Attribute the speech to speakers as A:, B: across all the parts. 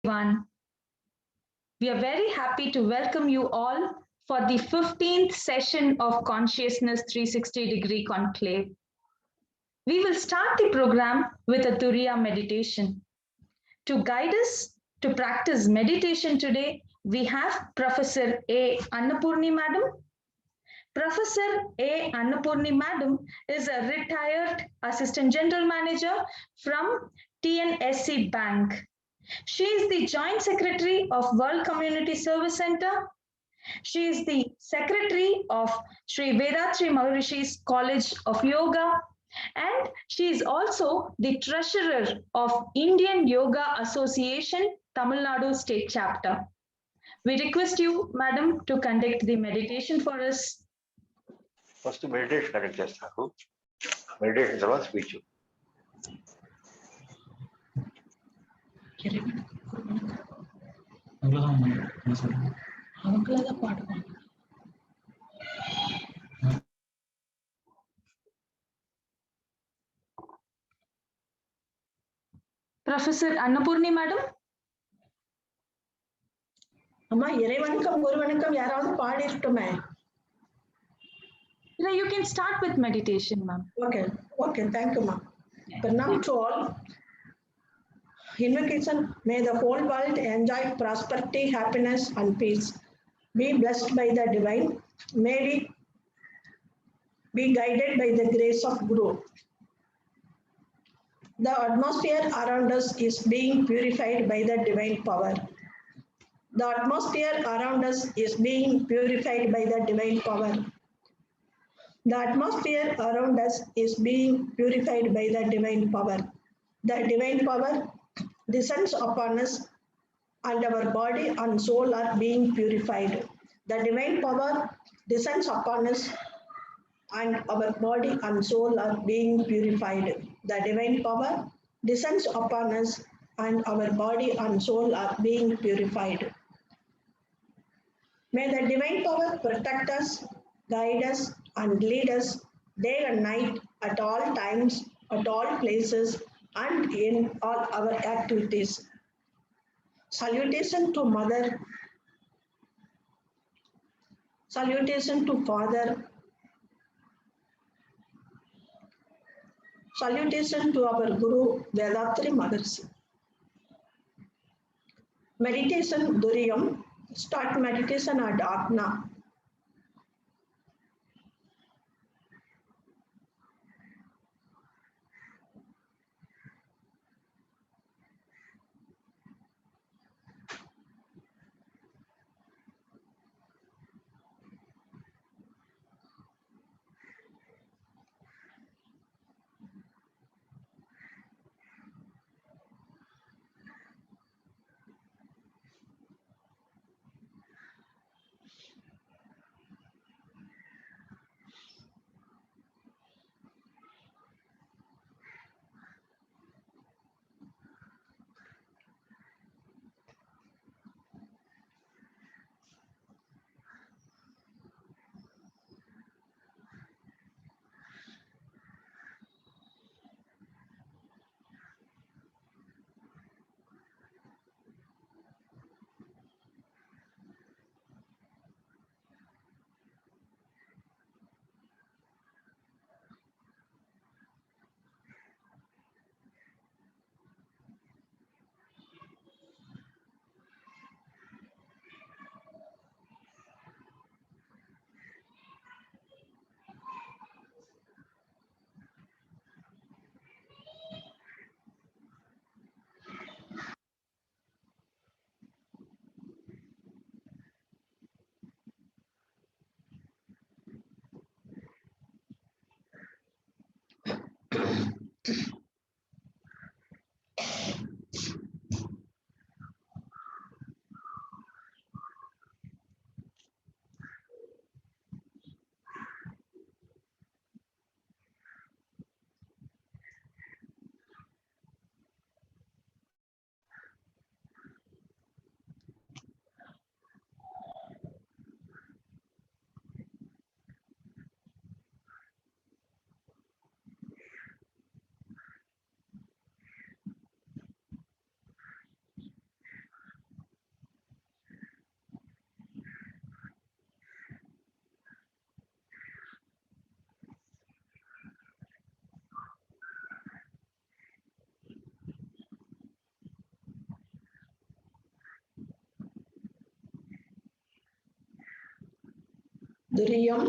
A: everyone. We are very happy to welcome you all for the 15th session of Consciousness 360-degree Conclave. We will start the program with a Turiya meditation. To guide us to practice meditation today, we have Professor A. Annapurni Madam. Professor A. Annapurni Madam is a retired Assistant General Manager from TNSC Bank. She is the Joint Secretary of World Community Service Center. She is the Secretary of Sri Vedatri Maharishi's College of Yoga, and she is also the Treasurer of Indian Yoga Association, Tamil Nadu State Chapter. We request you, Madam, to conduct the meditation for us.
B: First meditation conduct చేస్తారు. Meditation తర్వాత speech.
A: Professor Annapurni Madam.
C: அம்மா இறைவனுக்கும் ஒருவனுக்கும் யாராவது பாடிட்டுமே.
A: You can start with meditation, ma'am.
C: Okay, thank you, ma'am. Pranam to all. Invocation: may the whole world enjoy prosperity, happiness, and peace. Be blessed by the divine. May we be guided by the grace of Guru. The atmosphere around us is being purified by the divine power. The atmosphere around us is being purified by the divine power. The atmosphere around us is being purified by the divine power. The divine power descends upon us and our body and soul are being purified. The divine power descends upon us and our body and soul are being purified. The divine power descends upon us and our body and soul are being purified. May the divine power protect us, guide us, and lead us day and night at all times, at all places, and in all our activities. Salutation to Mother, salutation to Father, salutation to our Guru Vedatri Maharishi. Meditation Duriyam. Start meditation at Apna. Duriyam,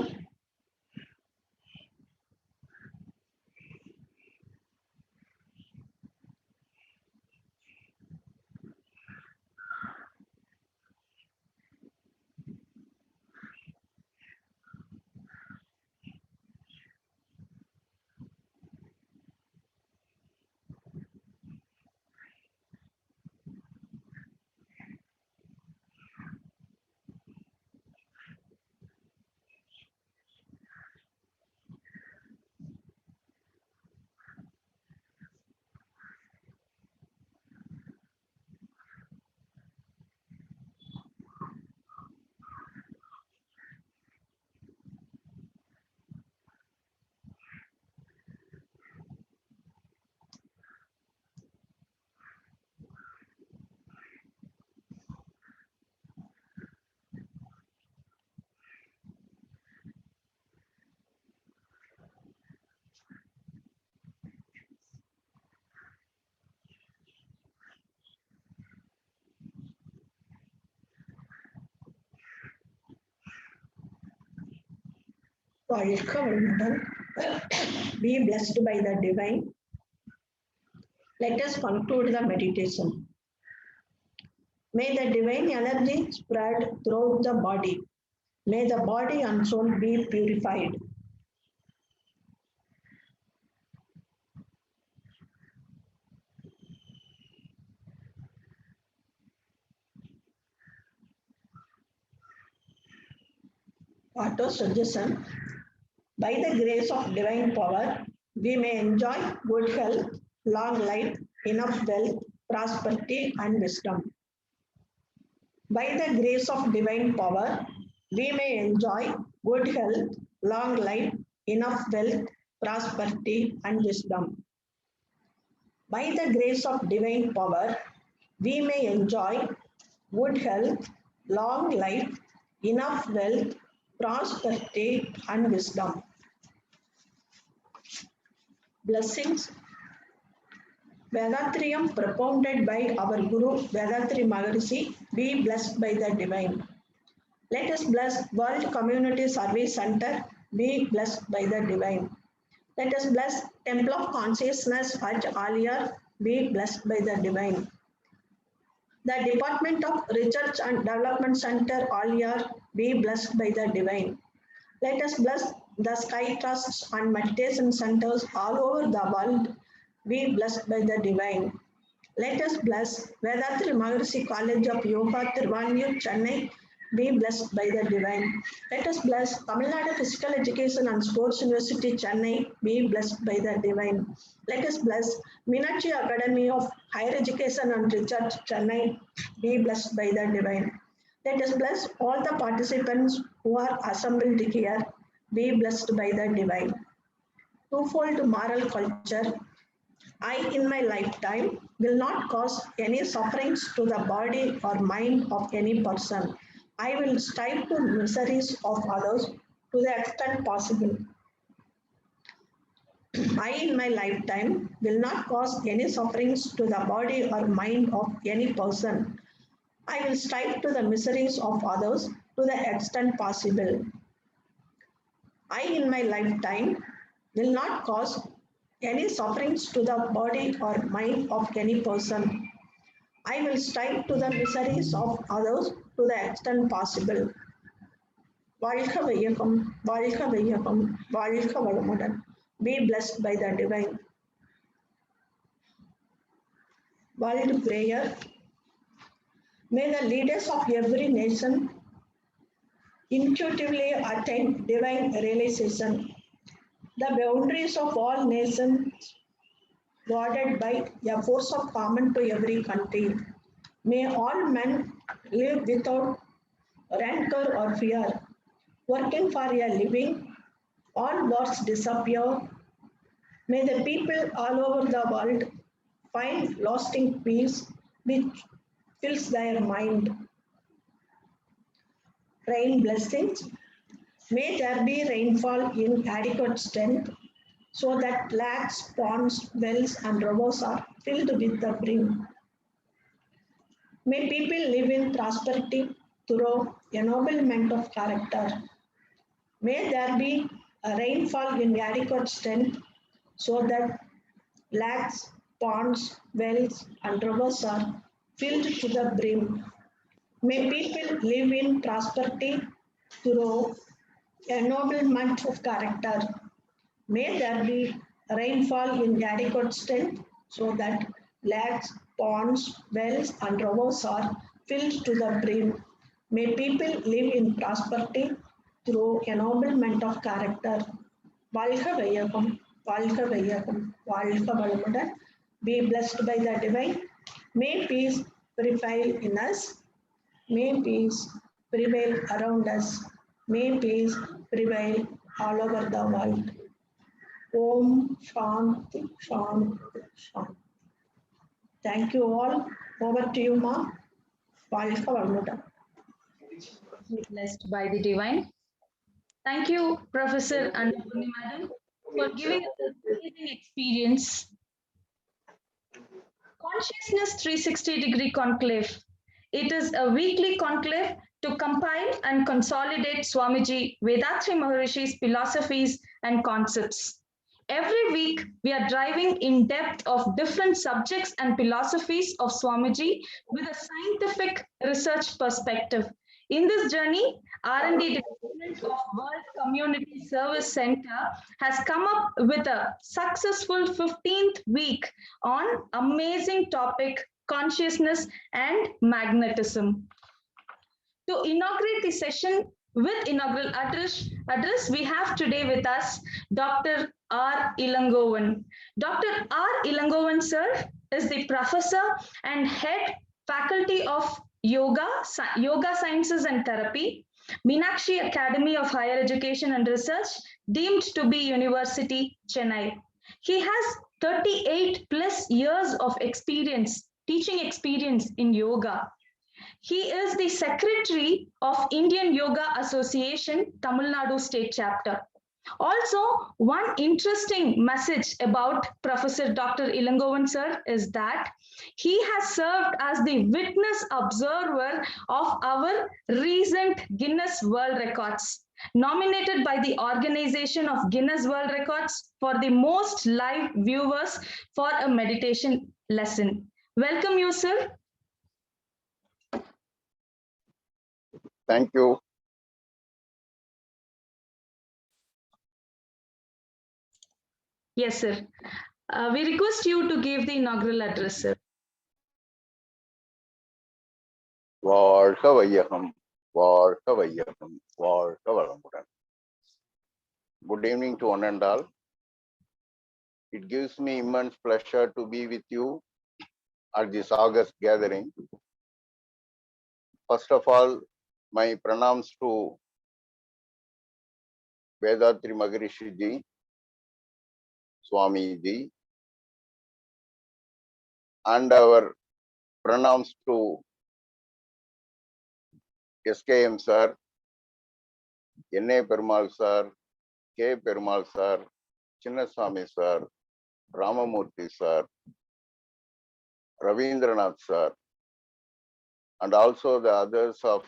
C: வாழ்க வளமுடன். Be blessed by the divine. Let us conclude the meditation. May the divine energy spread throughout the body. May the body and soul be purified. Auto suggestion. By the grace of divine power, we may enjoy good health, long life, enough wealth, prosperity, and wisdom. By the grace of divine power, we may enjoy good health, long life, enough wealth, prosperity, and wisdom. By the grace of divine power, we may enjoy good health, long life, enough wealth, prosperity, and wisdom. Blessings. Vedatriyam propounded by our Guru Vedatri Maharishi be blessed by the divine. Let us bless World Community Service Center be blessed by the divine. Let us bless Temple of Consciousness at Aliyar be blessed by the divine. The Department of Research and Development Center Aliyar be blessed by the divine. Let us bless the Sky Trusts and Meditation Centers all over the world be blessed by the divine. Let us bless Vedatri Maharishi College of Yoga, Tiruvannur, Chennai be blessed by the divine. Let us bless Tamil Nadu Physical Education and Sports University, Chennai be blessed by the divine. Let us bless Meenakshi Academy of Higher Education and Research, Chennai be blessed by the divine. Let us bless all the participants who are assembled here be blessed by the divine. Twofold moral culture. I in my lifetime will not cause any sufferings to the body or mind of any person. I will strive to miseries of others to the extent possible. I in my lifetime will not cause any sufferings to the body or mind of any person. I will strive to the miseries of others to the extent possible. I in my lifetime will not cause any sufferings to the body or mind of any person. I will strive to the miseries of others to the extent possible. வாழ்க வையகம், வாழ்க வையகம், வாழ்க வளமுடன். Be blessed by the divine. World prayer. May the leaders of every nation intuitively attain divine realization. The boundaries of all nations guarded by a force of common to every country. May all men live without rancor or fear, working for a living. All wars disappear. May the people all over the world find lasting peace which fills their mind. Rain blessings. May there be rainfall in adequate strength so that lakes, ponds, wells, and rivers are filled with the brim. May people live in prosperity through ennoblement of character. May there be a rainfall in adequate strength so that lakes, ponds, wells, and rivers are filled to the brim. May people live in prosperity through ennoblement of character. May there be rainfall in adequate strength so that lakes, ponds, wells, and rivers are filled to the brim. May people live in prosperity through ennoblement of character. வாழ்க வையகம், வாழ்க வையகம், வாழ்க வளமுடன். Be blessed by the divine. May peace prevail in us. May peace prevail around us. May peace prevail all over the world. Om Shanti Shanti Shanti. Thank you all. Over to you, Ma. வாழ்க வளமுடன்.
A: Be blessed by the divine. Thank you, Professor Annapurni Madam, for giving us an amazing experience. Consciousness 360-degree conclave. It is a weekly conclave to compile and consolidate Swamiji Vethathiri Maharishi's philosophies and concepts. Every week, we are driving in depth of different subjects and philosophies of Swamiji with a scientific research perspective. In this journey, R&D Department of World Community Service Center has come up with a successful 15th week on amazing topic, consciousness and magnetism. To inaugurate the session with inaugural address, we have today with us Dr. R. Ilangovan. Dr. R. Ilangovan, sir, is the professor and head faculty of Yoga Sciences and Therapy, Meenakshi Academy of Higher Education and Research, deemed to be University, Chennai. He has 38 plus years of teaching experience in yoga. He is the secretary of Indian Yoga Association, Tamil Nadu State Chapter. Also, one interesting message about Professor Dr. Ilangovan sir is that he has served as the witness observer of our recent Guinness World Records, nominated by the Organization of Guinness World Records for the most live viewers for a meditation lesson. Welcome you, sir.
D: Thank you.
A: Yes, sir. We request you to give the inaugural address, sir.
D: வாழ்க வையகம், வாழ்க வையகம், வாழ்க வளமுடன். Good evening to one and all. It gives me immense pleasure to be with you at this August gathering. First of all, my pranams to Vethathiri Maharishi ji, Swami ji, and our pranams to SKM sir, N.A. Perumal sir, K. Perumal sir, Chinnaswamy sir, Ramamurthy sir, Ravindranath sir, and also the others of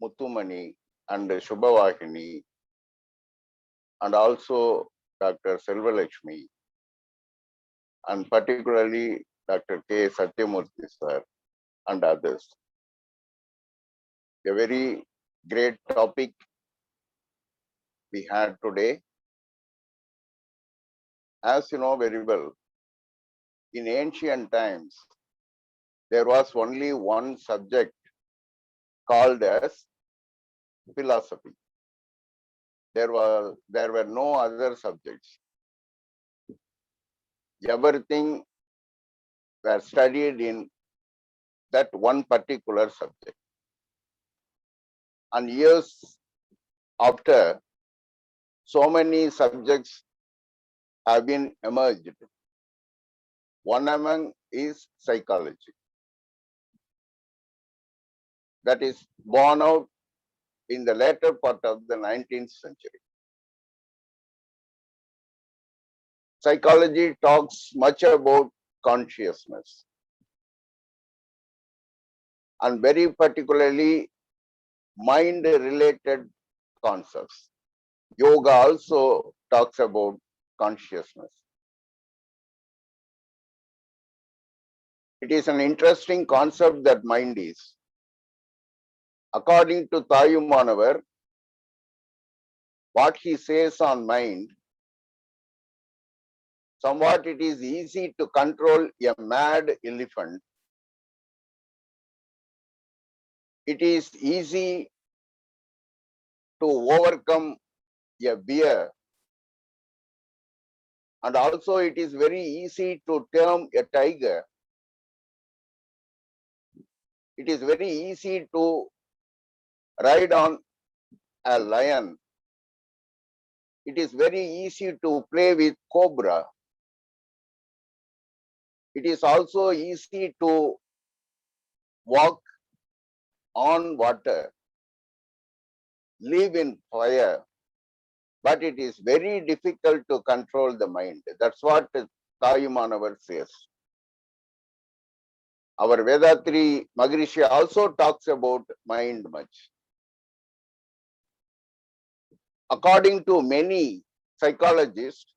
D: Muttumani and Shubhavahini, and also Dr. Selvalakshmi, and particularly Dr. K. Satyamurthy sir, and others. A very great topic we had today. As you know very well, in ancient times, there was only one subject called as philosophy. There were no other subjects. Everything were studied in that one particular subject. And years after, so many subjects have been emerged. One among is psychology. That is born out in the later part of the 19th century. Psychology talks much about consciousness, and very particularly mind-related concepts. Yoga also talks about consciousness. It is an interesting concept that mind is. According to Tayumanavar, what he says on mind, somewhat it is easy to control a mad elephant. It is easy to overcome a bear. And also it is very easy to tame a tiger. It is very easy to ride on a lion. It is very easy to play with cobra. It is also easy to walk on water, live in fire, but it is very difficult to control the mind. That's what Tayumanavar says. Our Vedatri Maharishi also talks about mind much. According to many psychologists,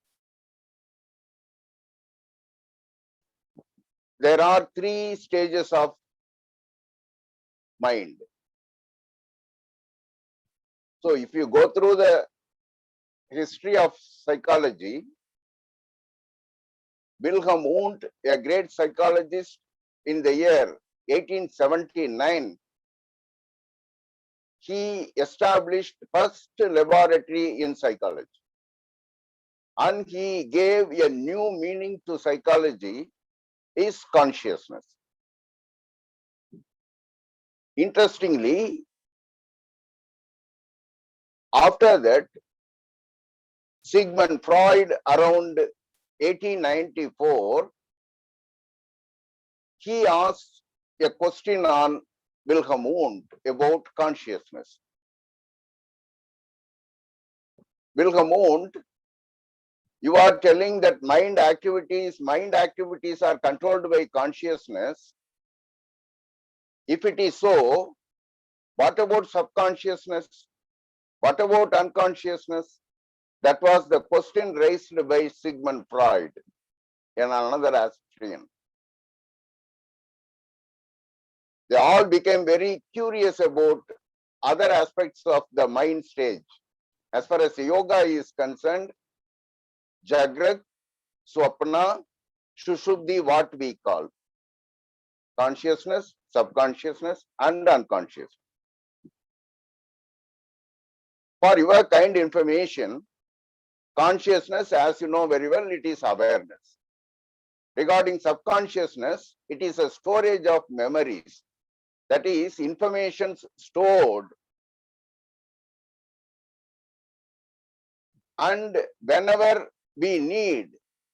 D: there are 3 stages of mind. So if you go through the history of psychology, Wilhelm Wundt, a great psychologist, in the year 1879, he established first laboratory in psychology. And he gave a new meaning to psychology, is consciousness. Interestingly, after that, Sigmund Freud, around 1894, he asked a question on Wilhelm Wundt about consciousness. Wilhelm Wundt, you are telling that mind activities are controlled by consciousness. If it is so, what about subconsciousness? What about unconsciousness? That was the question raised by Sigmund Freud and another Austrian. They all became very curious about other aspects of the mind stage. As far as yoga is concerned, Jagrat, Swapna, Shushubdi, what we call consciousness, subconsciousness, and unconscious. For your kind information, consciousness, as you know very well, it is awareness. Regarding subconsciousness, it is a storage of memories. That is, information stored, and whenever we need,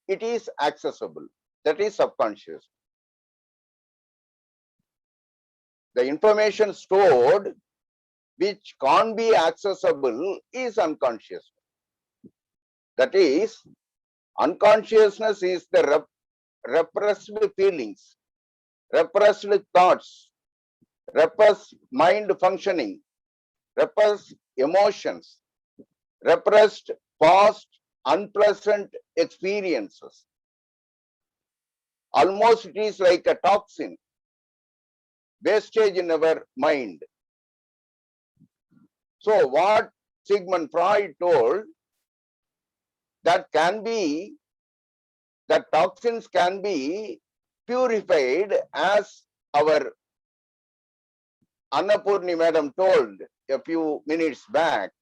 D: it is accessible. That is subconscious. The information stored which can't be accessible is unconscious. That is, unconsciousness is the repressed feelings, repressed thoughts, repressed mind functioning, repressed emotions, repressed past unpleasant experiences. Almost it is like a toxin, wastage in our mind. So what Sigmund Freud told, that toxins can be purified, as our Annapurni madam told a few minutes back.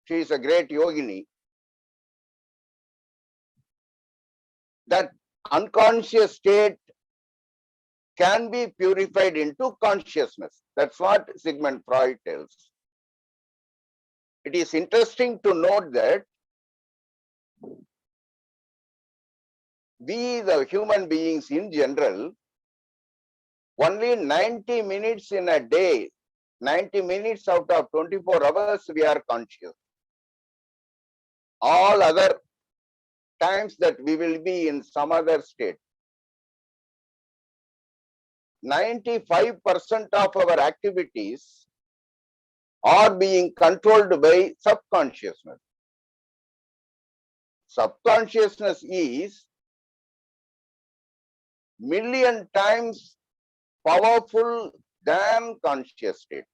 D: She is a great yogini. That unconscious state can be purified into consciousness. That's what Sigmund Freud tells. It is interesting to note that we, the human beings in general, only 90 minutes in a day, 90 minutes out of 24 hours, we are conscious. All other times that we will be in some other state. 95% of our activities are being controlled by subconsciousness. Subconsciousness is million times powerful than conscious state.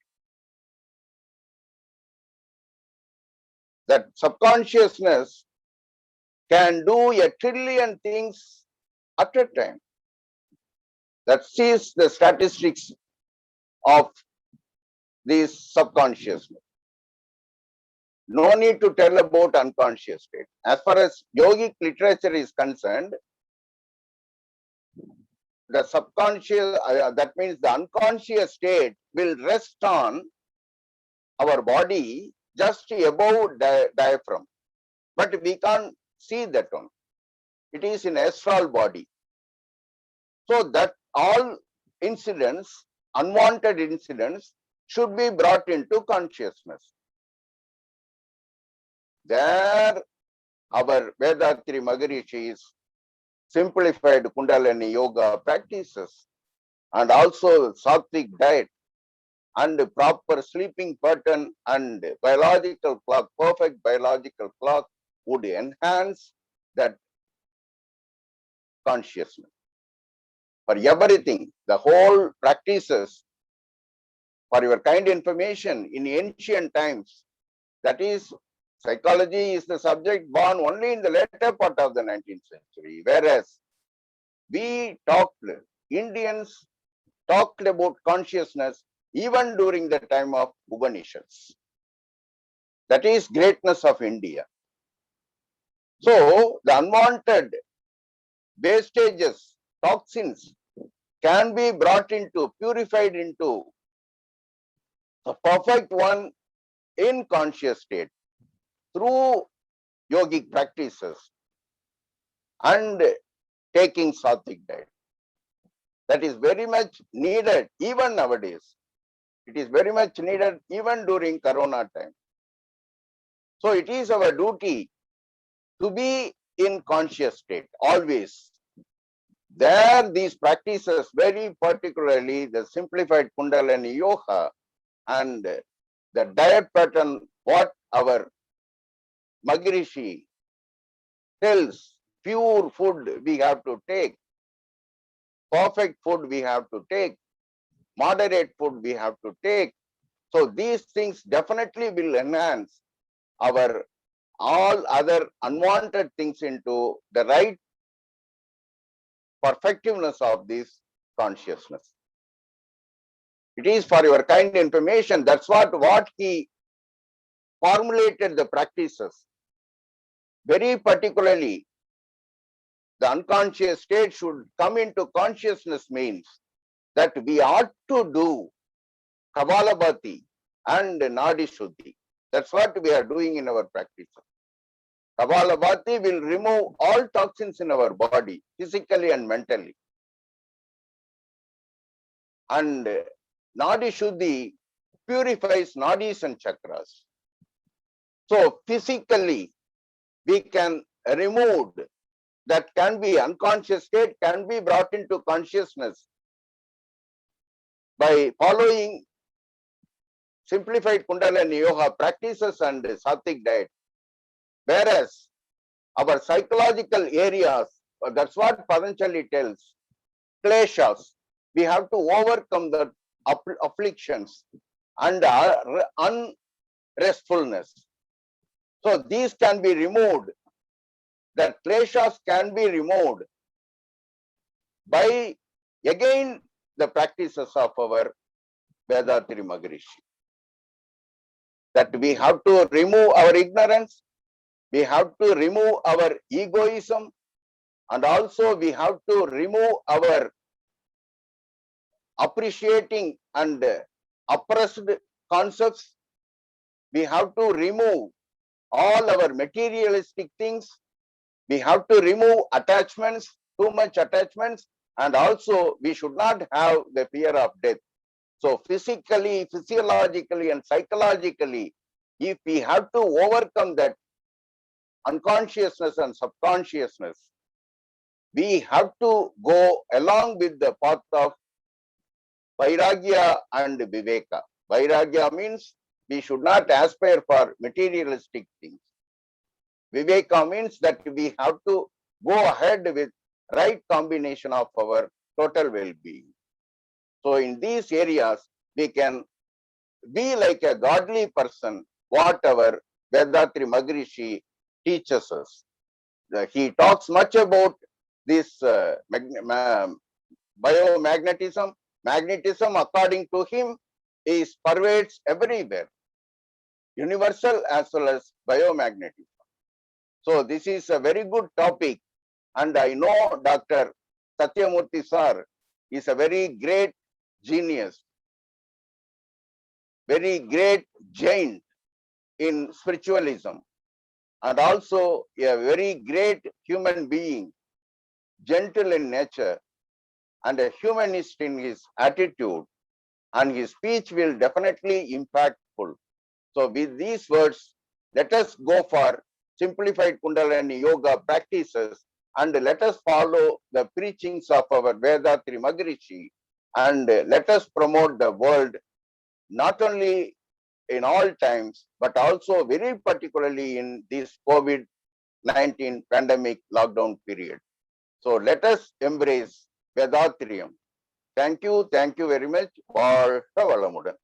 D: That subconsciousness can do 1,000,000,000,000 things at a time. That is the statistics of this subconsciousness. No need to tell about unconscious state. As far as yogic literature is concerned, the subconscious, that means the unconscious state will rest on our body just above the diaphragm. But we can't see that one. It is in astral body. So that all incidents, unwanted incidents, should be brought into consciousness. There, our Vedatri Maharishis simplified Kundalini Yoga practices and also Sattvic diet and proper sleeping pattern and biological clock, perfect biological clock would enhance that consciousness. For everything, the whole practices, for your kind information, in ancient times, that is, psychology is the subject born only in the later part of the 19th century, whereas we Indians talked about consciousness even during the time of Upanishads. That is greatness of India. So the unwanted wastages, toxins can be brought into, purified into the perfect one in conscious state through yogic practices and taking Sattvic diet. That is very much needed even nowadays. It is very much needed even during Corona time. So it is our duty to be in conscious state always. There, these practices, very particularly the simplified Kundalini Yoga and the diet pattern, what our Maharishi tells, pure food we have to take, perfect food we have to take, moderate food we have to take. So these things definitely will enhance our all other unwanted things into the right perfectiveness of this consciousness. It is for your kind information. That's what he formulated the practices. Very particularly, the unconscious state should come into consciousness means that we ought to do Kapalabhati and Nadi Shuddhi. That's what we are doing in our practice. Kapalabhati will remove all toxins in our body, physically and mentally. And Nadi Shuddhi purifies nadis and chakras. So physically, we can remove that can be unconscious state, can be brought into consciousness by following simplified Kundalini Yoga practices and Sattvic diet. Whereas our psychological areas, that's what Patanjali tells, kleshas, we have to overcome the afflictions and unrestfulness. So these can be removed. The kleshas can be removed by again the practices of our Vedatri Maharishi. That we have to remove our ignorance, we have to remove our egoism, and also we have to remove our appreciating and oppressed concepts. We have to remove all our materialistic things. We have to remove attachments, too much attachments, and also we should not have the fear of death. So physically, physiologically, and psychologically, if we have to overcome that unconsciousness and subconsciousness, we have to go along with the path of Vairagya and Viveka. Vairagya means we should not aspire for materialistic things. Viveka means that we have to go ahead with right combination of our total well-being. So in these areas, we can be like a godly person, whatever Vedatri Maharishi teaches us. He talks much about this biomagnetism. Magnetism, according to him, is pervades everywhere, universal as well as biomagnetism. So this is a very good topic, and I know Dr. Satyamurthy sir is a very great genius, very great giant in spiritualism, and also a very great human being, gentle in nature, and a humanist in his attitude, and his speech will definitely impactful. So with these words, let us go for simplified Kundalini Yoga practices, and let us follow the preachings of our Vedatri Maharishi, and let us promote the world not only in all times, but also very particularly in this COVID-19 pandemic lockdown period. So let us embrace Vedatrium. Thank you very much. வாழ்க வளமுடன்.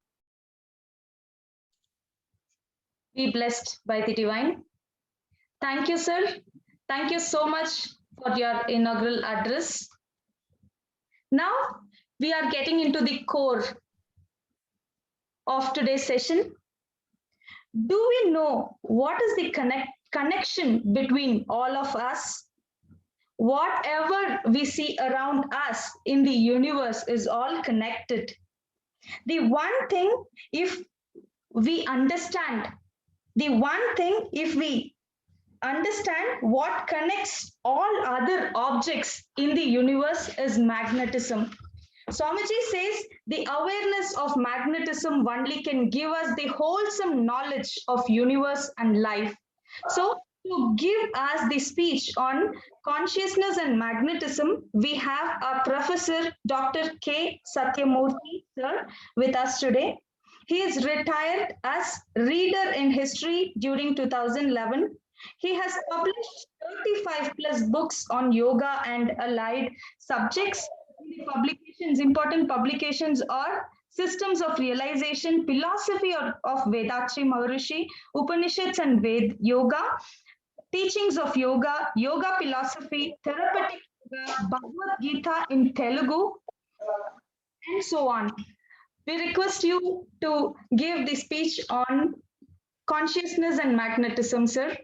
A: Be blessed by the divine. Thank you, sir. Thank you so much for your inaugural address. Now we are getting into the core of today's session. Do we know what is the connection between all of us? Whatever we see around us in the universe is all connected. The one thing, if we understand what connects all other objects in the universe is magnetism. Swamiji says the awareness of magnetism only can give us the wholesome knowledge of universe and life. So to give us the speech on consciousness and magnetism, we have our Professor Dr. K. Satyamurthy sir with us today. He is retired as reader in history during 2011. He has published 35 plus books on yoga and allied subjects. The publications, important publications are Systems of Realization, Philosophy of Vedatri Maharishi, Upanishads and Ved Yoga, Teachings of Yoga, Yoga Philosophy, Therapeutic Yoga, Bhagavad Gita in Telugu, and so on. We request you to give the speech on consciousness and magnetism, sir.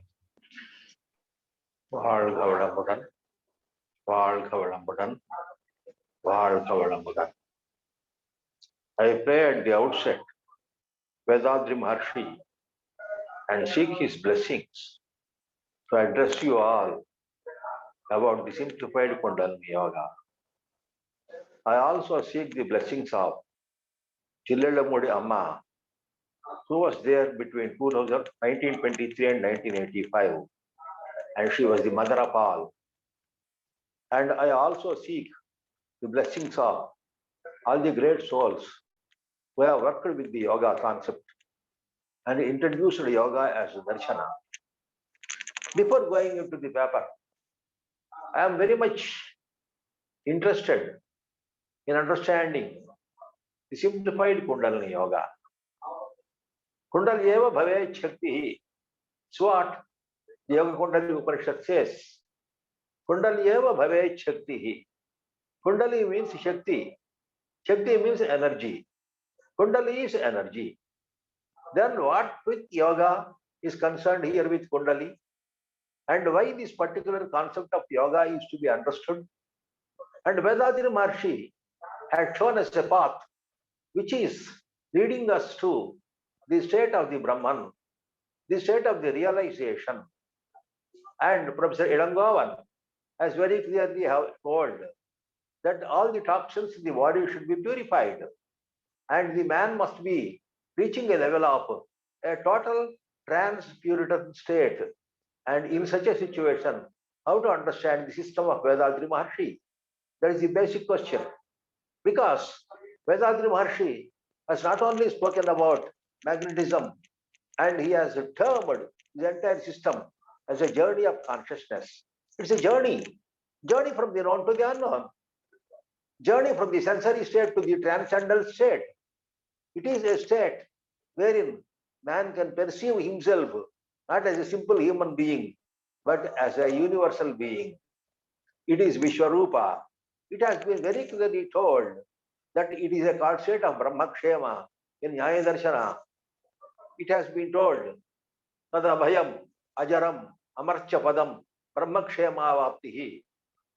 B: வாழ்க வளமுடன், வாழ்க வளமுடன், வாழ்க வளமுடன். I pray at the outset Vedatri Maharshi and seek his blessings to address you all about the simplified Kundalini Yoga. I also seek the blessings of Chilladamudi Amma, who was there between 1923 and 1985, and she was the mother of all. And I also seek the blessings of all the great souls who have worked with the yoga concept and introduced yoga as a darshana. Before going into the paper, I am very much interested in understanding the simplified Kundalini Yoga. Kundali eva bhave shakti. So what the Yoga Kundali Upanishad says, Kundali eva bhave shakti. Kundali means Shakti. Shakti means energy. Kundali is energy. Then what with yoga is concerned here with Kundali, and why this particular concept of yoga is to be understood? And Vedatri Maharshi had shown us a path which is leading us to the state of the Brahman, the state of the realization. And Professor Elangovan has very clearly told that all the toxins in the body should be purified, and the man must be reaching a level of a total trans-Puritan state. And in such a situation, how to understand the system of Vedatri Maharshi? That is the basic question. Because Vedadri Maharshi has not only spoken about magnetism, and he has termed the entire system as a journey of consciousness. It's a journey from the known to the unknown, journey from the sensory state to the transcendental state. It is a state wherein man can perceive himself not as a simple human being, but as a universal being. It is Vishwarupa. It has been very clearly told that it is a called state of Brahmakshema in Nyaya Darshana. It has been told, Tadabhayam, Ajaram, Amarcha Padam, Brahmakshema Vaptihi.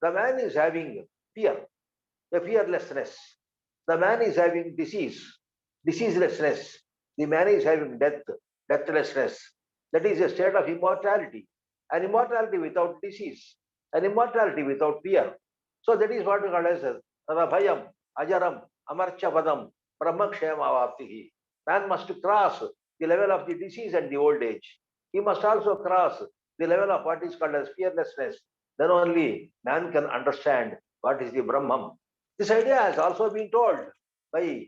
B: The man is having fear, a fearlessness. The man is having disease, diseaselessness. The man is having death, deathlessness. That is a state of immortality, an immortality without disease, an immortality without fear. So that is what we call as Tadabhayam, Ajaram, Amarcha Padam, Brahmakshema Vaptihi. Man must cross the level of the disease and the old age. He must also cross the level of what is called as fearlessness. Then only man can understand what is the Brahman. This idea has also been told by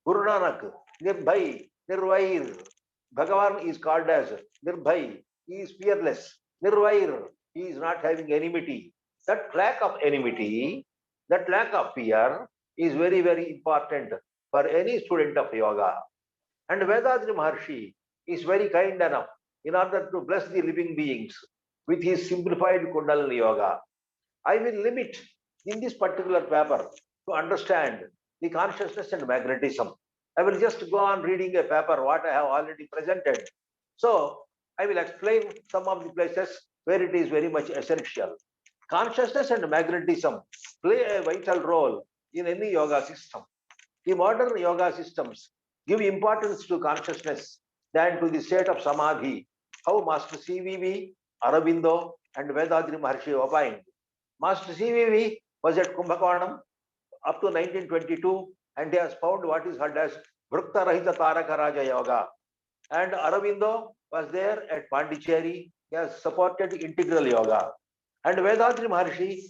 B: Guru Nanak, Nirbhai, Nirvair. Bhagavan is called as Nirbhai. He is fearless. Nirvair, he is not having enmity. That lack of enmity, that lack of fear is very, very important for any student of yoga. And Vedadri Maharshi is very kind enough in order to bless the living beings with his simplified Kundalini Yoga. I will limit in this particular paper to understand the consciousness and magnetism. I will just go on reading a paper what I have already presented. So I will explain some of the places where it is very much essential. Consciousness and magnetism play a vital role in any yoga system. The modern yoga systems give importance to consciousness than to the state of samadhi. How Master CVV, Aurobindo, and Vedadri Maharshi opined. Master CVV was at Kumbhakonam up to 1922, and he has found what is called as Vrukta Rahita Taraka Raja Yoga. And Aurobindo was there at Pondicherry. He has supported integral yoga. And Vedadri Maharshi,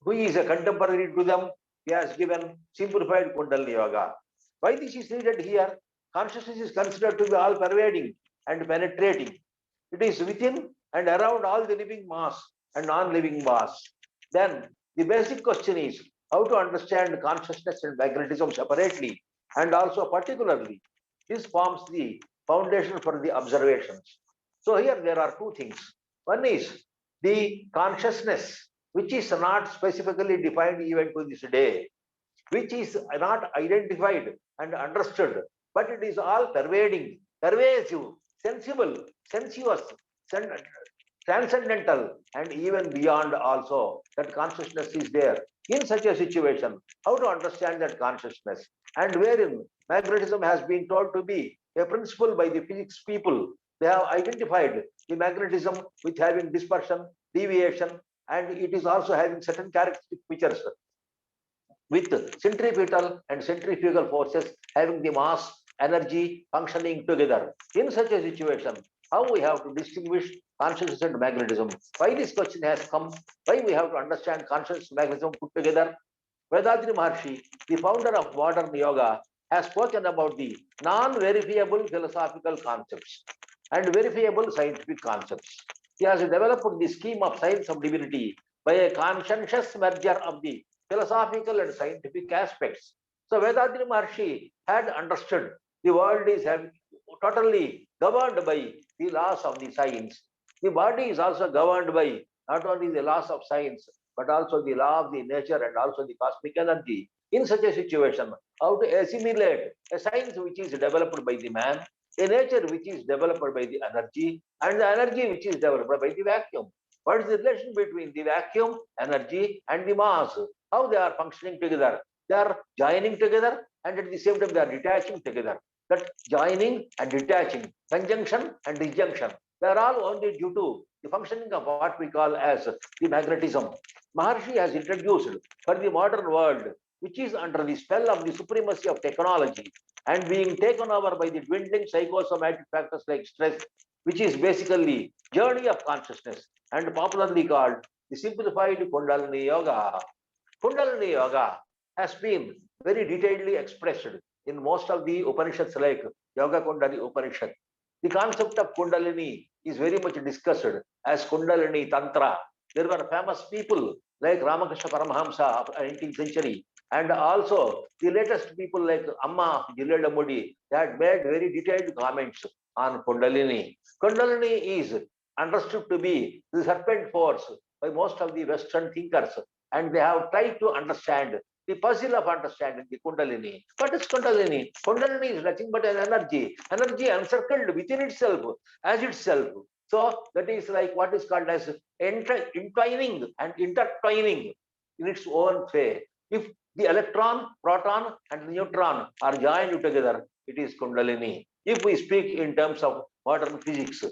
B: who is a contemporary to them, he has given simplified Kundalini Yoga. Why this is needed here? Consciousness is considered to be all pervading and penetrating. It is within and around all the living mass and non-living mass. Then the basic question is how to understand consciousness and magnetism separately and also particularly. This forms the foundation for the observations. So here there are two things. One is the consciousness, which is not specifically defined even to this day, which is not identified and understood, but it is all pervading, pervasive, sensible, sensuous, transcendental, and even beyond also. That consciousness is there. In such a situation, how to understand that consciousness? And wherein magnetism has been told to be a principle by the physics people. They have identified the magnetism with having dispersion, deviation, and it is also having certain characteristic features with centripetal and centrifugal forces having the mass, energy functioning together. In such a situation, how we have to distinguish consciousness and magnetism? Why this question has come? Why we have to understand consciousness and magnetism put together? Vedadri Maharshi, the founder of modern yoga, has spoken about the non-verifiable philosophical concepts and verifiable scientific concepts. He has developed the scheme of science of divinity by a conscientious merger of the philosophical and scientific aspects. So Vedadri Maharshi had understood the world is totally governed by the laws of the science. The body is also governed by not only the laws of science, but also the law of the nature and also the cosmic energy. In such a situation, how to assimilate a science which is developed by the man, a nature which is developed by the energy, and the energy which is developed by the vacuum. What is the relation between the vacuum, energy, and the mass? How they are functioning together? They are joining together, and at the same time they are detaching together. That joining and detaching, conjunction and disjunction, they are all only due to the functioning of what we call as the magnetism. Maharshi has introduced for the modern world, which is under the spell of the supremacy of technology and being taken over by the dwindling psychosomatic factors like stress, which is basically journey of consciousness and popularly called the simplified Kundalini Yoga. Kundalini Yoga has been very detailedly expressed in most of the Upanishads like Yoga Kundalini Upanishad. The concept of Kundalini is very much discussed as Kundalini Tantra. There were famous people like Ramakrishna Paramahamsa of the 19th century, and also the latest people like Amma Jileda Modi. They had made very detailed comments on Kundalini. Kundalini is understood to be the serpent force by most of the Western thinkers, and they have tried to understand the puzzle of understanding the Kundalini. What is Kundalini? Kundalini is nothing but an energy encircled within itself, as itself. So that is like what is called as entwining and intertwining in its own way. If the electron, proton, and the neutron are joined together, it is Kundalini. If we speak in terms of modern physics,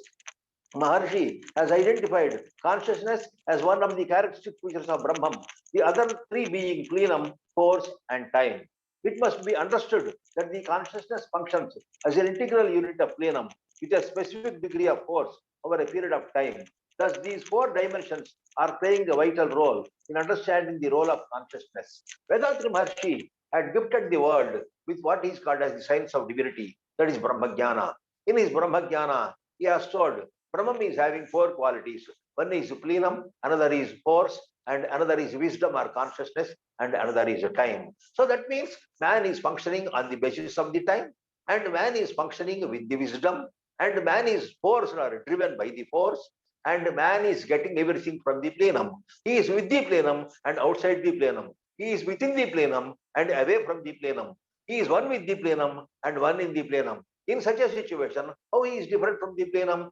B: Maharshi has identified consciousness as one of the characteristic features of Brahman, the other three being plenum, force, and time. It must be understood that the consciousness functions as an integral unit of plenum with a specific degree of force over a period of time. Thus, these four dimensions are playing a vital role in understanding the role of consciousness. Vedantri Maharshi had gifted the world with what is called as the science of divinity, that is Brahmajnana. In his Brahmajnana, he has told Brahman is having four qualities. One is plenum, another is force, and another is wisdom or consciousness, and another is time. So that means man is functioning on the basis of the time, and man is functioning with the wisdom, and man is forced or driven by the force, and man is getting everything from the plenum. He is with the plenum and outside the plenum. He is within the plenum and away from the plenum. He is one with the plenum and one in the plenum. In such a situation, how he is different from the plenum?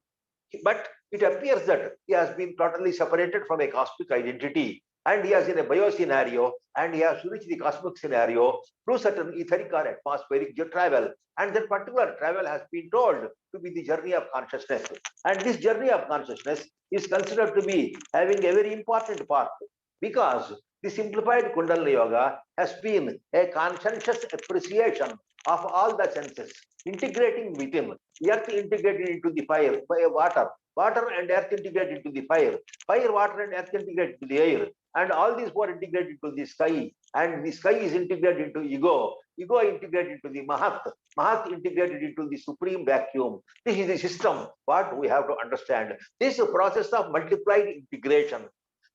B: But it appears that he has been totally separated from a cosmic identity, and he is in a bio scenario, and he has to reach the cosmic scenario through certain etheric or atmospheric travel, and that particular travel has been told to be the journey of consciousness. And this journey of consciousness is considered to be having a very important part, because the simplified Kundalini Yoga has been a conscientious appreciation of all the senses, integrating within. Earth integrated into the fire, water, water and earth integrated into the fire, fire, water and earth integrated into the air, and all these four integrated into the sky, and the sky is integrated into ego, ego integrated into the Mahat, Mahat integrated into the supreme vacuum. This is the system, what we have to understand. This is a process of multiplied integration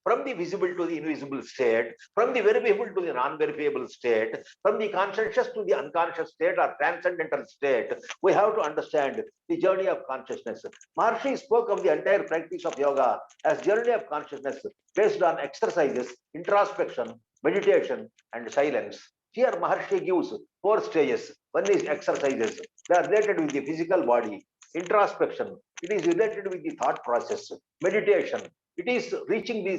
B: from the visible to the invisible state, from the verifiable to the non-verifiable state, from the conscious to the unconscious state or transcendental state. We have to understand the journey of consciousness. Maharshi spoke of the entire practice of yoga as journey of consciousness based on exercises, introspection, meditation, and silence. Here Maharshi gives four stages. One is exercises. They are related with the physical body. Introspection, it is related with the thought process. Meditation, it is reaching the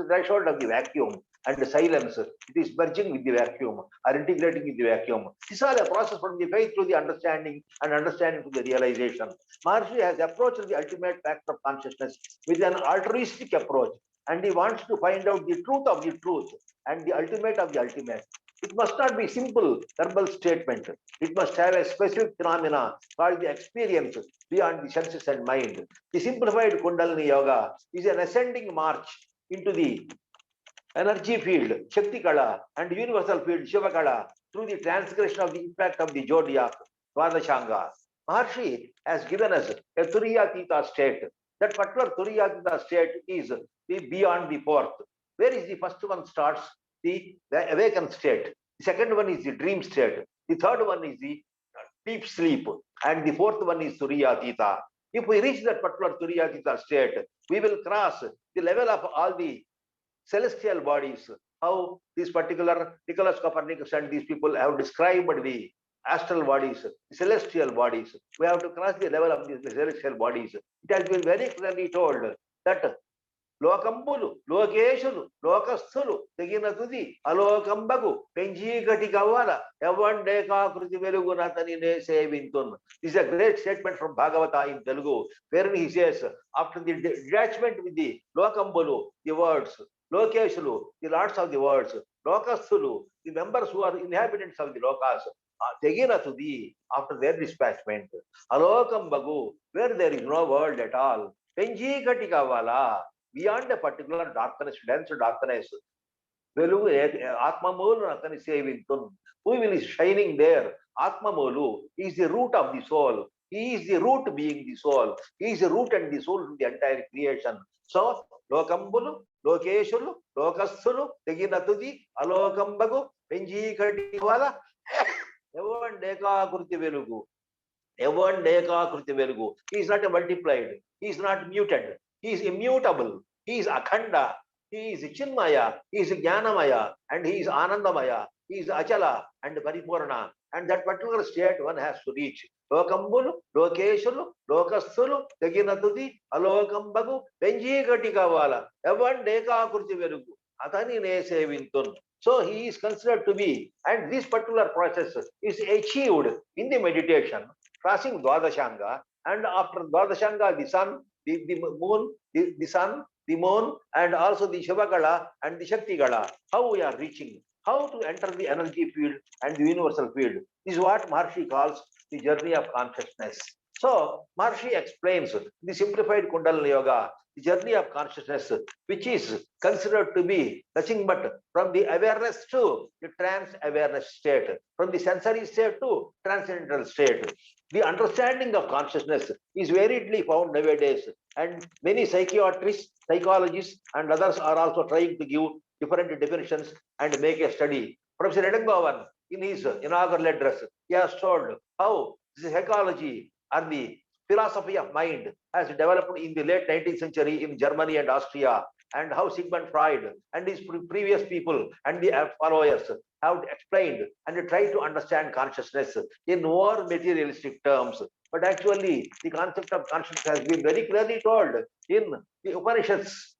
B: threshold of the vacuum, and the silence, it is merging with the vacuum or integrating with the vacuum. This is all a process from the faith to the understanding, and understanding to the realization. Maharshi has approached the ultimate fact of consciousness with an altruistic approach, and he wants to find out the truth of the truth and the ultimate of the ultimate. It must not be simple verbal statement. It must have a specific phenomena called the experience beyond the senses and mind. The simplified Kundalini Yoga is an ascending march into the energy field, Shakti Kala, and universal field, Shiva Kala, through the transgression of the impact of the zodiac, Dvadashanga. Maharshi has given us a Turiyatita state. That particular Turiyatita state is the beyond the fourth. Where is the first one starts? The awakened state. The second one is the dream state. The third one is the deep sleep. And the fourth one is Turiyatita. If we reach that particular Turiyatita state, we will cross the level of all the celestial bodies. How this particular Nicholas Copernicus and these people have described the astral bodies, the celestial bodies. We have to cross the level of the celestial bodies. It has been very clearly told that లోకంబులు లోకేశులు లోకస్థులు తెగిన తుది అలోకంబగు పెంచీకటి కవ్వల ఎవ్వండేకాకృతి వెలుగునతని నే సేవింతున్. This is a great statement from Bhagavata in Telugu, wherein he says, after the detachment with the lokambuలు, the words, lokeshulu, the lords of the words, lokasthulu, the members who are inhabitants of the lokas, tegina తుది, after their dispatchment, alokambagu, where there is no world at all, పెంచీకటి కవ్వల, beyond a particular darkness, dense darkness, వెలుగు ఆత్మమూలు అతని సేవింతున్. Who is shining there? Atmamolu is the root of the soul. He is the root being the soul. He is the root and the soul of the entire creation. So, lokambulu, lokeshulu, lokasulu, teginatudi, alokambagu, penjikadivala, evan dekakriti velugu. Evan dekakriti velugu. He is not multiplied. He is not muted. He is immutable. He is akhanda. He is Chinmaya. He is Jnanamaya. And he is Anandamaya. He is Achala and Paripurna. And that particular state one has to reach. Lokambulu, Lokeshulu, Lokasulu, Teginatudi, Alokambagu, Benji Katikavala, Evan Deka Kurti Verugu, Atani Ne Sevintun. So he is considered to be, and this particular process is achieved in the meditation, crossing Dwadashanga, and after Dwadashanga, the sun, the moon, the sun, the moon, and also the Shivagala and the Shakti Gala. How we are reaching, how to enter the energy field and the universal field. This is what Maharshi calls the journey of consciousness. So Maharshi explains the simplified Kundalini Yoga, the journey of consciousness, which is considered to be nothing but from the awareness to the trans-awareness state, from the sensory state to transcendental state. The understanding of consciousness is variedly found nowadays, and many psychiatrists, psychologists, and others are also trying to give different definitions and make a study. Professor Edengovan, in his inaugural address, he has told how the psychology and the philosophy of mind has developed in the late 19th century in Germany and Austria, and how Sigmund Freud and his previous people and the followers have explained and tried to understand consciousness in more materialistic terms. But actually, the concept of consciousness has been very clearly told in the Upanishads.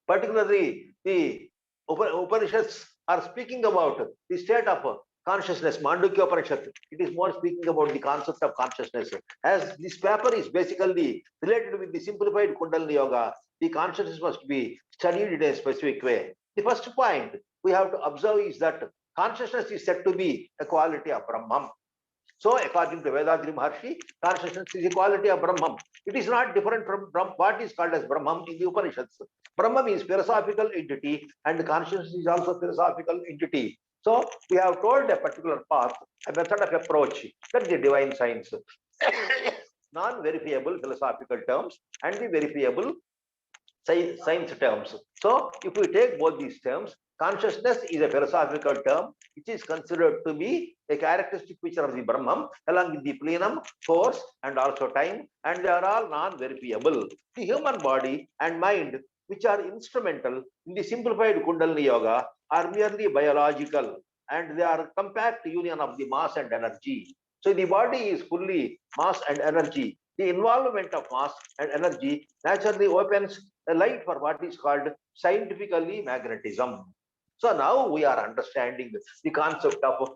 B: Particularly, the Upanishads are speaking about the state of consciousness. Mandukya Upanishad, it is more speaking about the concept of consciousness. As this paper is basically related with the simplified Kundalini Yoga, the consciousness must be studied in a specific way. The first point we have to observe is that consciousness is said to be a quality of Brahman. So, according to Vedadri Maharshi, consciousness is a quality of Brahman. It is not different from what is called as Brahman in the Upanishads. Brahman is philosophical entity, and consciousness is also philosophical entity. So, we have told a particular path, a method of approach, that is the divine science. Non-verifiable philosophical terms and the verifiable science terms. So, if we take both these terms, consciousness is a philosophical term which is considered to be a characteristic feature of the Brahman along with the plenum, force, and also time, and they are all non-verifiable. The human body and mind, which are instrumental in the simplified Kundalini Yoga, are merely biological, and they are compact union of the mass and energy. So the body is fully mass and energy. The involvement of mass and energy naturally opens a light for what is called scientifically magnetism. So now we are understanding the concept of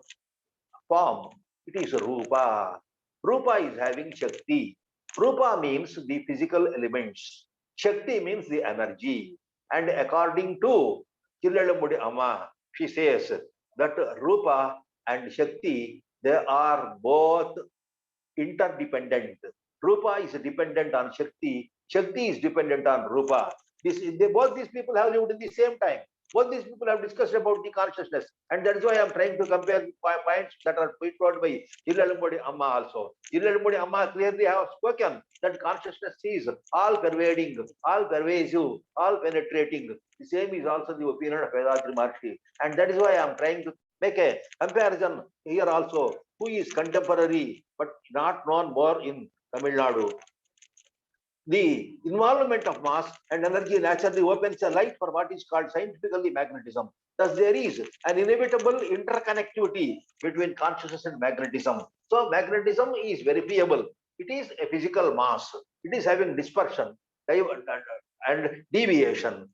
B: form. It is Rupa. Rupa is having Shakti. Rupa means the physical elements. Shakti means the energy. And according to Chillalamudi Amma, she says that Rupa and Shakti, they are both interdependent. Rupa is dependent on Shakti. Shakti is dependent on Rupa. Both these people have lived in the same time. Both these people have discussed about the consciousness, and that is why I am trying to compare points that are told by Chillalamudi Amma also. Chillalamudi Amma clearly have spoken that consciousness is all pervading, all pervasive, all penetrating. The same is also the opinion of Vedadri Maharshi, and that is why I am trying to make a comparison here also, who is contemporary but not known more in Tamil Nadu. The involvement of mass and energy naturally opens a light for what is called scientifically magnetism. Thus, there is an inevitable interconnectivity between consciousness and magnetism. So, magnetism is verifiable. It is a physical mass. It is having dispersion and deviation,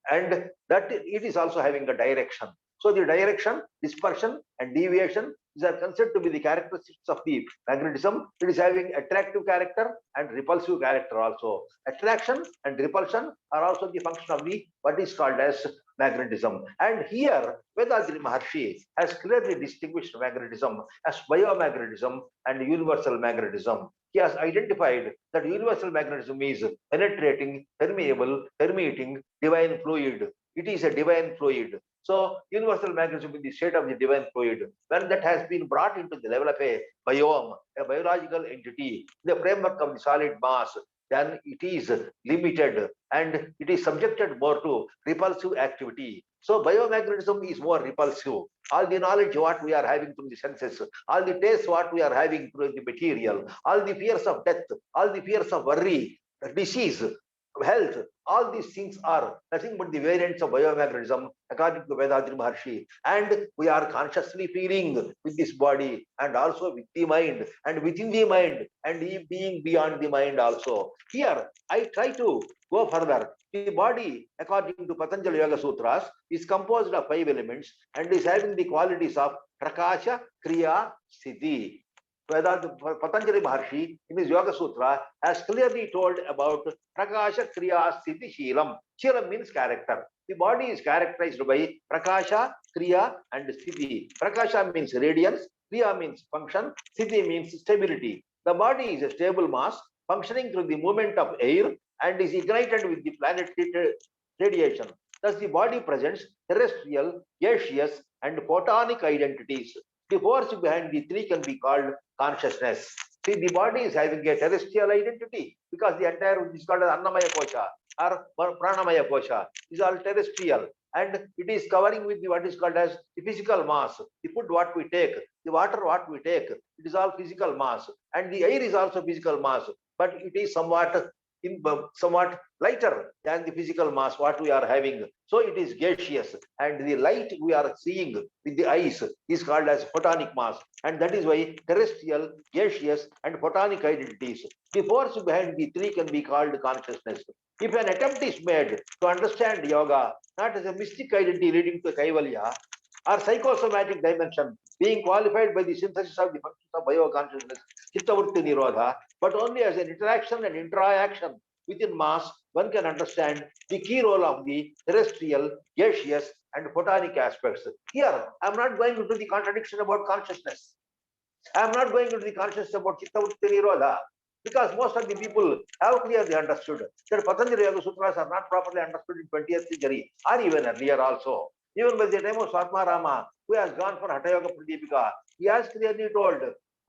B: and that it is also having a direction. So, the direction, dispersion, and deviation are considered to be the characteristics of the magnetism. It is having attractive character and repulsive character also. Attraction and repulsion are also the function of the what is called as magnetism. And here, Vedadri Maharshi has clearly distinguished magnetism as biomagnetism and universal magnetism. He has identified that universal magnetism is penetrating, permeable, permeating, divine fluid. It is a divine fluid. So universal magnetism in the state of the divine fluid, when that has been brought into the level of a biome, a biological entity, in the framework of the solid mass, then it is limited and it is subjected more to repulsive activity. So biomagnetism is more repulsive. All the knowledge what we are having through the senses, all the tastes what we are having through the material, all the fears of death, all the fears of worry, disease, health, all these things are nothing but the variants of biomagnetism according to Vedadri Maharshi. And we are consciously feeling with this body and also with the mind and within the mind and being beyond the mind also. Here, I try to go further. The body, according to Patanjali Yoga Sutras, is composed of 5 elements and is having the qualities of Prakasha, Kriya, Siddhi. Patanjali Maharshi in his Yoga Sutra has clearly told about Prakasha, Kriya, Siddhi, Sheelam. Sheelam means character. The body is characterized by Prakasha, Kriya, and Siddhi. Prakasha means radiance, Kriya means function, Siddhi means stability. The body is a stable mass functioning through the movement of air and is ignited with the planetary radiation. Thus, the body presents terrestrial, gaseous, and photonic identities. The force behind the three can be called consciousness. See, the body is having a terrestrial identity because the entire is called as Annamaya Kosha or Pranamaya Kosha. Is all terrestrial and it is covering with what is called as the physical mass. The food what we take, the water what we take, it is all physical mass, and the air is also physical mass, but it is somewhat lighter than the physical mass what we are having. So it is gaseous, and the light we are seeing with the eyes is called as photonic mass, and that is why terrestrial, gaseous, and photonic identities. The force behind the three can be called consciousness. If an attempt is made to understand yoga not as a mystic identity leading to Kaivalya or psychosomatic dimension being qualified by the synthesis of the functions of bioconsciousness, Chittavritti Nirodha, but only as an interaction and interaction within mass, one can understand the key role of the terrestrial, gaseous, and photonic aspects. Here, I am not going into the contradiction about consciousness. I am not going into the consciousness about Chittavritti Nirodha, because most of the people have clearly understood that Patanjali Yoga Sutras are not properly understood in 20th century or even earlier also. Even by the time of Swatma Rama, who has gone for Hatha Yoga Pradipika, he has clearly told,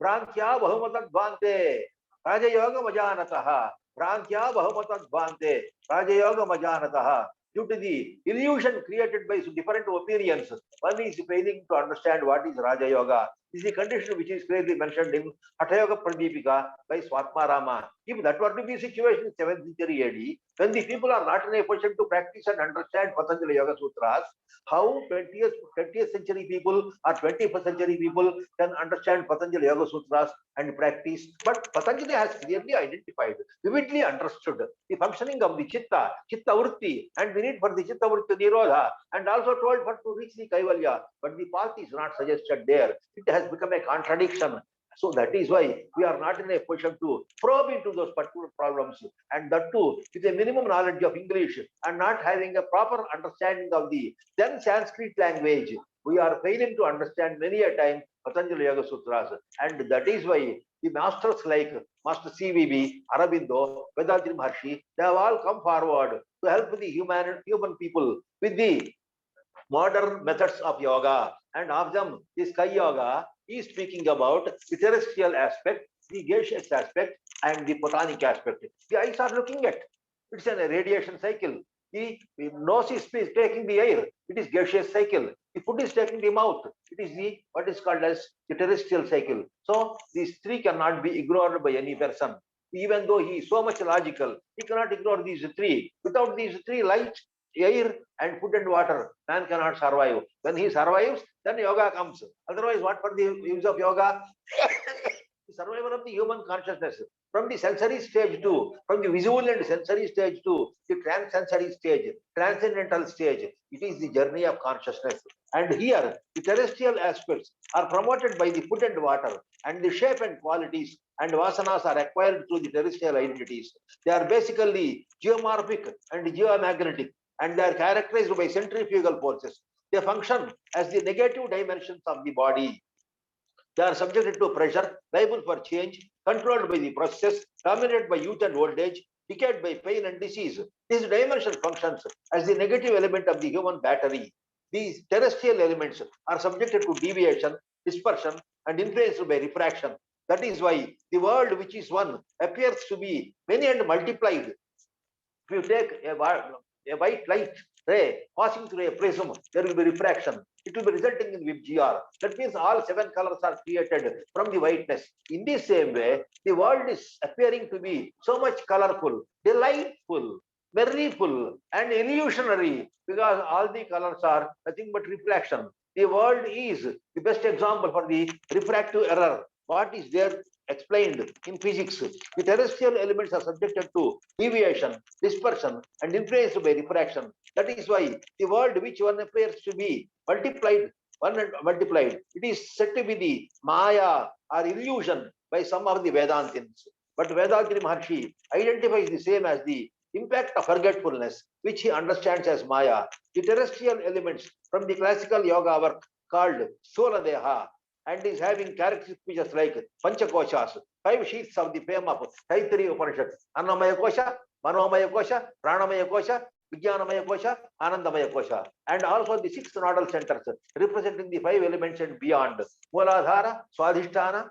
B: Prantya Bahumatad Bhante, Raja Yoga Majanataha, Prantya Bahumatad Bhante, Raja Yoga Majanataha. Due to the illusion created by different opinions, one is failing to understand what is Raja Yoga. This is the condition which is clearly mentioned in Hatha Yoga Pradipika by Swatma Rama. If that were to be the situation in 7th century AD, when the people are not in a position to practice and understand Patanjali Yoga Sutras, how 20th century people or 21st century people can understand Patanjali Yoga Sutras and practice? But Patanjali has clearly identified, vividly understood the functioning of the Chitta, Chitta Vritti, and the need for the Chitta Vritti Nirodha, and also told for to reach the Kaivalya. But the path is not suggested there. It has become a contradiction. So that is why we are not in a position to probe into those particular problems, and that too with a minimum knowledge of English and not having a proper understanding of the then Sanskrit language. We are failing to understand many a time Patanjali Yoga Sutras, and that is why the masters like Master CVB, Aurobindo, Vedadri Maharshi, they have all come forward to help the human people with the modern methods of yoga, and of them the Sky Yoga is speaking about the terrestrial aspect, the gaseous aspect, and the photonic aspect. The eyes are looking at, it's a radiation cycle. The nose is taking the air, it is gaseous cycle. The food is taking the mouth, it is the what is called as the terrestrial cycle. So these three cannot be ignored by any person. Even though he is so much logical, he cannot ignore these three. Without these three, light, air, and food and water, man cannot survive. When he survives, then yoga comes. Otherwise, what for the use of yoga? The survival of the human consciousness from the sensory stage to, from the visual and sensory stage to the transsensory stage, transcendental stage. It is the journey of consciousness. And here, the terrestrial aspects are promoted by the food and water, and the shape and qualities and vasanas are acquired through the terrestrial identities. They are basically geomorphic and geomagnetic, and they are characterized by centrifugal forces. They function as the negative dimensions of the body. They are subjected to pressure, liable for change, controlled by the process, dominated by youth and old age, decayed by pain and disease. This dimension functions as the negative element of the human battery. these terrestrial elements are subjected to deviation, dispersion, and influenced by refraction. That is why the world which is one appears to be many and multiplied. If you take a white light ray passing through a prism, there will be refraction. It will be resulting in VGR. That means all 7 colors are created from the whiteness. In the same way, the world is appearing to be so much colorful, delightful, merryful, and illusionary because all the colors are nothing but reflection. The world is the best example for the refractive error. What is there explained in physics? The terrestrial elements are subjected to deviation, dispersion, and influenced by refraction. That is why the world which one appears to be multiplied, one and multiplied, it is said to be the Maya or illusion by some of the Vedantins. But Vedantini Maharshi identifies the same as the impact of forgetfulness, which he understands as Maya. The terrestrial elements from the classical yoga work called Sola Deha and is having characteristic features like Panchakoshas, 5 sheaths of the fame of Taittiriya Upanishad, Annamaya Kosha, Manomaya Kosha, Pranamaya Kosha, Vijnanamaya Kosha, Anandamaya Kosha, and also the 6 nodal centers representing the 5 elements and beyond: Mooladhara, Swadhisthana,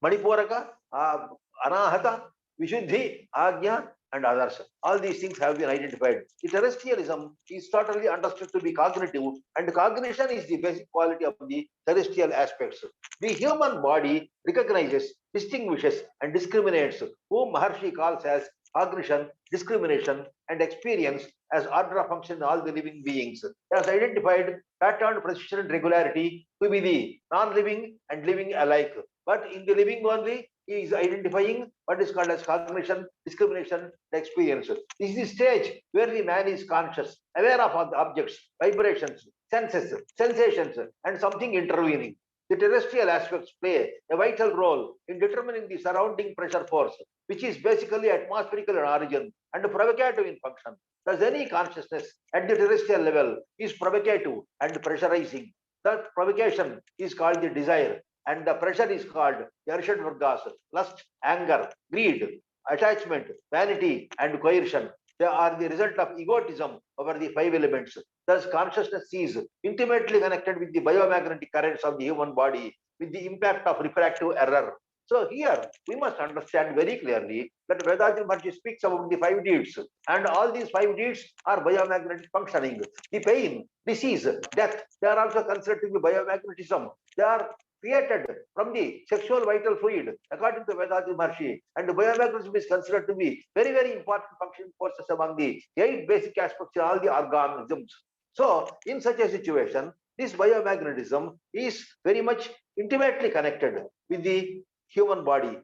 B: Manipuraka, Anahata, Vishuddhi, Agnya, and others. All these things have been identified. The terrestrialism is totally understood to be cognitive, and cognition is the basic quality of the terrestrial aspects. The human body recognizes, distinguishes, and discriminates, whom Maharshi calls as cognition, discrimination, and experience as order of function in all the living beings. He has identified pattern, precision, and regularity to be the non-living and living alike. But in the living only, he is identifying what is called as cognition, discrimination, and experience. This is the stage where the man is conscious, aware of the objects, vibrations, senses, sensations, and something intervening. The terrestrial aspects play a vital role in determining the surrounding pressure force, which is basically atmospherical in origin and provocative in function. Thus, any consciousness at the terrestrial level is provocative and pressurizing. That provocation is called the desire, and the pressure is called the Arshad Vargas: lust, anger, greed, attachment, vanity, and coercion. They are the result of egotism over the 5 elements. Thus, consciousness is intimately connected with the biomagnetic currents of the human body, with the impact of refractive error. So here we must understand very clearly that Vedanta Maharshi speaks about the 5 deeds, and all these 5 deeds are biomagnetic functioning. The pain, disease, death, they are also considered to be biomagnetism. They are created from the sexual vital fluid, according to Vedanta Maharshi, and biomagnetism is considered to be very, very important functioning forces among the 8 basic aspects of all the organisms. So, in such a situation, this biomagnetism is very much intimately connected with the human body.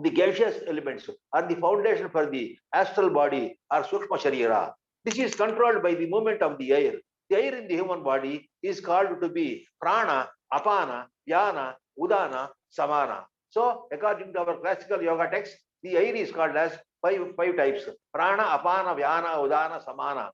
B: The gaseous elements are the foundation for the astral body or Sukshma Sharira. This is controlled by the movement of the air. The air in the human body is called to be Prana, Apana, Yana, Udana, Samana. So, according to our classical yoga text, the air is called as five types: Prana, Apana, Vyana, Udana, Samana.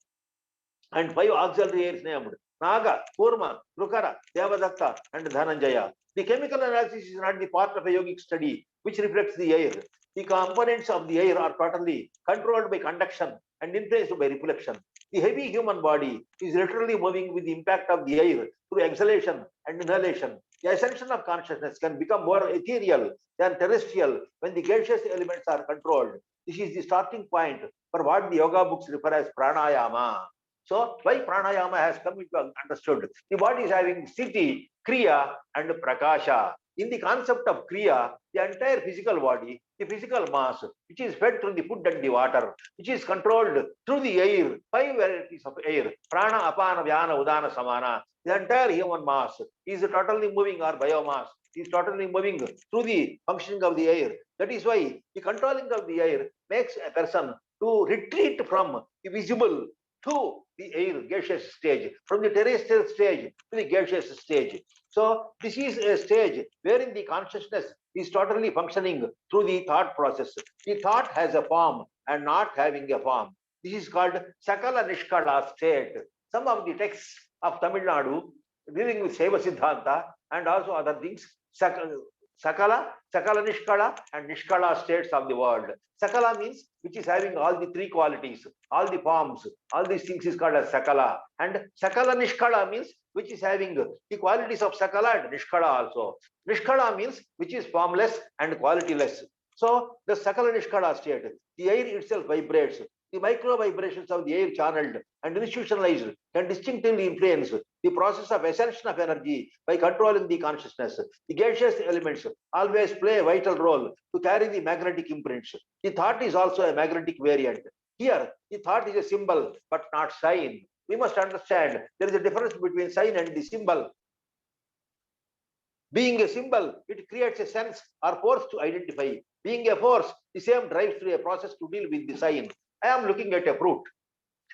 B: And 5 auxiliary airs named Naga, Kurma, Rukara, Devadatta, and Dhananjaya. The chemical analysis is not the part of a yogic study which reflects the air. The components of the air are totally controlled by conduction and influenced by reflection. The heavy human body is literally moving with the impact of the air through exhalation and inhalation. The ascension of consciousness can become more ethereal than terrestrial when the gaseous elements are controlled. This is the starting point for what the yoga books refer as pranayama. So, why pranayama has come into understood? The body is having sthiti, kriya, and prakasha. In the concept of kriya, the entire physical body, the physical mass, which is fed through the food and the water, which is controlled through the air, 5 varieties of air: prana, apana, vyana, udana, samana. The entire human mass is totally moving, or biomass is totally moving through the functioning of the air. That is why the controlling of the air makes a person to retreat from the visible to the air gaseous stage, from the terrestrial stage to the gaseous stage. So this is a stage wherein the consciousness is totally functioning through the thought process. The thought has a form and not having a form. This is called Sakala Nishkala state. Some of the texts of Tamil Nadu dealing with Seva Siddhanta and also other things, Sakala, Sakala Nishkala, and Nishkala states of the world. Sakala means which is having all the three qualities, all the forms, all these things is called as Sakala. And Sakala Nishkala means which is having the qualities of Sakala and Nishkala also. Nishkala means which is formless and qualityless. So the Sakala Nishkala state, the air itself vibrates. The micro vibrations of the air channeled and institutionalized can distinctively influence the process of ascension of energy by controlling the consciousness. The gaseous elements always play a vital role to carry the magnetic imprints. The thought is also a magnetic variant. Here, the thought is a symbol but not sign. We must understand there is a difference between sign and the symbol. Being a symbol, it creates a sense or force to identify. Being a force, the same drives through a process to deal with the sign. I am looking at a fruit.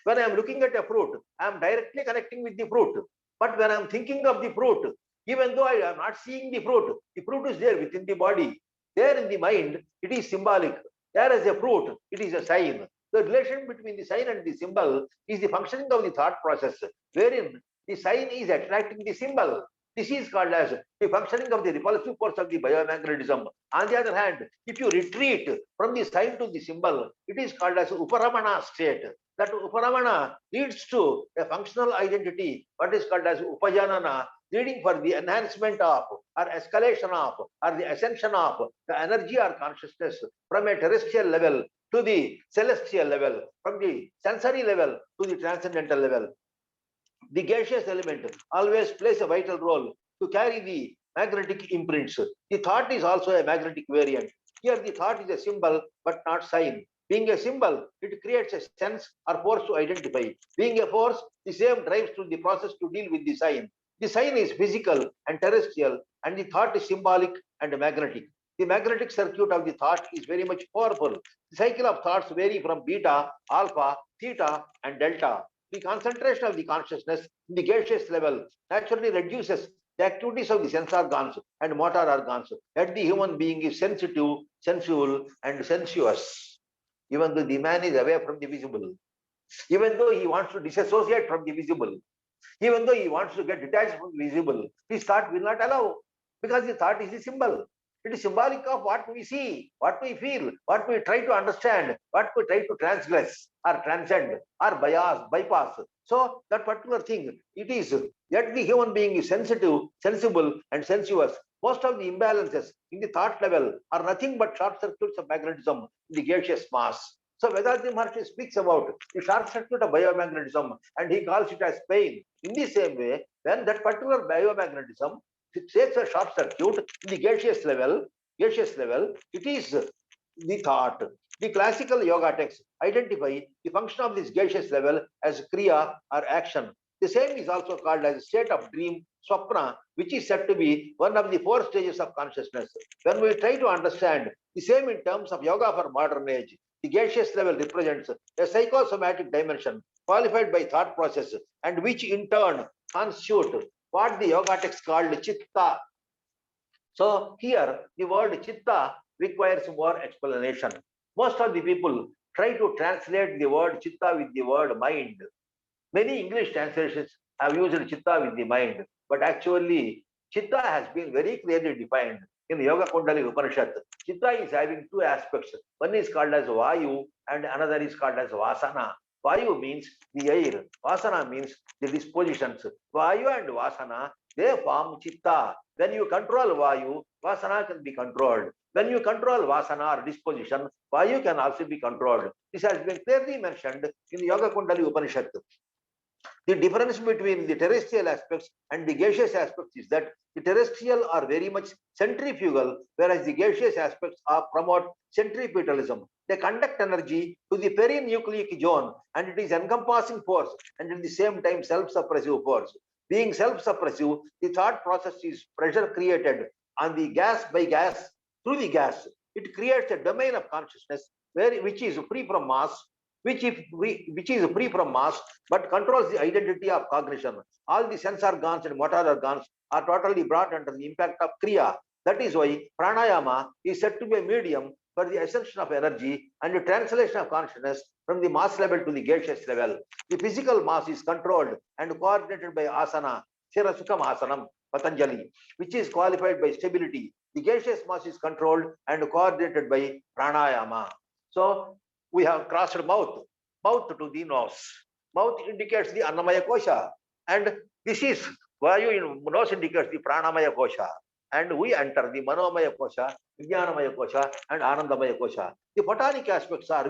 B: When I am looking at a fruit, I am directly connecting with the fruit. But when I am thinking of the fruit, even though I am not seeing the fruit is there within the body. There in the mind, it is symbolic. There as a fruit, it is a sign. The relation between the sign and the symbol is the functioning of the thought process, wherein the sign is attracting the symbol. This is called as the functioning of the repulsive force of the biomagnetism. On the other hand, if you retreat from the sign to the symbol, it is called as Uparamana state. That Uparamana leads to a functional identity, what is called as Upajanana, leading for the enhancement of or escalation of or the ascension of the energy or consciousness from a terrestrial level to the celestial level, from the sensory level to the transcendental level. The gaseous element always plays a vital role to carry the magnetic imprints. The thought is also a magnetic variant. Here the thought is a symbol but not sign. Being a symbol, it creates a sense or force to identify. Being a force, the same drives through the process to deal with the sign. The sign is physical and terrestrial, and the thought is symbolic and magnetic. The magnetic circuit of the thought is very much powerful. The cycle of thoughts vary from beta, alpha, theta, and delta. The concentration of the consciousness in the gaseous level naturally reduces the activities of the sense organs and motor organs. Yet the human being is sensitive, sensual, and sensuous. Even though the man is away from the visible, even though he wants to disassociate from the visible, even though he wants to get detached from the visible, his thought will not allow, because the thought is a symbol. It is symbolic of what we see, what we feel, what we try to understand, what we try to transgress or transcend or bypass. So that particular thing, it is, yet the human being is sensitive, sensible, and sensuous. Most of the imbalances in the thought level are nothing but short circuits of magnetism in the gaseous mass. So Vedanti Maharshi speaks about the short circuit of biomagnetism and he calls it as pain. In the same way, when that particular biomagnetism takes a short circuit in the gaseous level, it is the thought. The classical yoga texts identify the function of this gaseous level as kriya or action. The same is also called as a state of dream, swapna, which is said to be one of the 4 stages of consciousness. When we try to understand the same in terms of yoga for modern age, the gaseous level represents a psychosomatic dimension qualified by thought process and which in turn constitute what the yoga text called chitta. So here the word chitta requires more explanation. Most of the people try to translate the word chitta with the word mind. Many English translations have used chitta with the mind, but actually chitta has been very clearly defined in Yoga Kundalini Upanishad. Chitta is having 2 aspects. One is called as Vayu and another is called as Vasana. Vayu means the air. Vasana means the dispositions. Vayu and Vasana, they form chitta. When you control Vayu, Vasana can be controlled. When you control Vasana or disposition, Vayu can also be controlled. This has been clearly mentioned in the Yoga Kundalini Upanishad. The difference between the terrestrial aspects and the gaseous aspects is that the terrestrial are very much centrifugal, whereas the gaseous aspects promote centripetalism. They conduct energy to the perinucleic zone, and it is encompassing force and at the same time self-suppressive force. Being self-suppressive, the thought process is pressure created on the gas by gas through the gas. It creates a domain of consciousness which is free from mass, which is free from mass but controls the identity of cognition. All the sense organs and motor organs are totally brought under the impact of kriya. That is why pranayama is said to be a medium for the ascension of energy and the translation of consciousness from the mass level to the gaseous level. The physical mass is controlled and coordinated by asana, Shirasukham Asanam, Patanjali, which is qualified by stability. The gaseous mass is controlled and coordinated by pranayama. So we have crossed mouth to the nose. Mouth indicates the Annamaya Kosha, and this is Vayu in nose indicates the Pranamaya Kosha, and we enter the Manomaya Kosha, Vijnanamaya Kosha, and Anandamaya Kosha. The photonic aspects are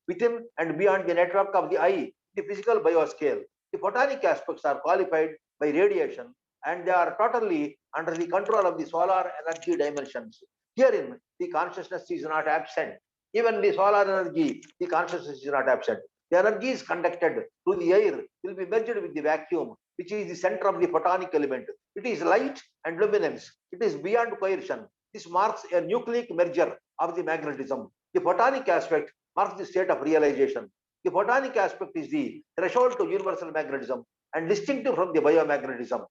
B: within and beyond the network of the eye, the physical bioscale. The photonic aspects are qualified by radiation, and they are totally under the control of the solar energy dimensions. Herein, the consciousness is not absent. Even the solar energy, the consciousness is not absent. The energy is conducted through the air, will be merged with the vacuum, which is the center of the photonic element. It is light and luminance. It is beyond coercion. This marks a nucleic merger of the magnetism. The photonic aspect marks the state of realization. The photonic aspect is the threshold to universal magnetism and distinctive from the biomagnetism.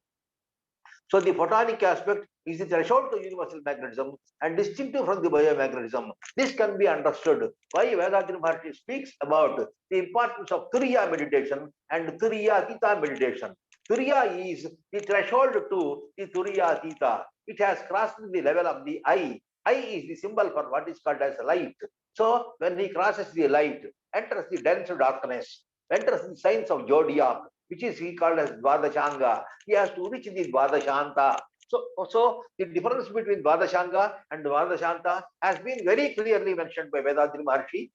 B: So the photonic aspect is the threshold to universal magnetism and distinctive from the biomagnetism. This can be understood why Vedadri Maharshi speaks about the importance of Turiya meditation and Turiya Atita meditation. Turiya is the threshold to the Turiya Atita. It has crossed the level of the eye. Eye is the symbol for what is called as light. So when he crosses the light, enters the dense darkness, enters the signs of zodiac, which is he called as Dvadashanga. He has to reach the Dvadashanta. So the difference between Dvadashanga and Dvadashanta has been very clearly mentioned by Vedadri Maharshi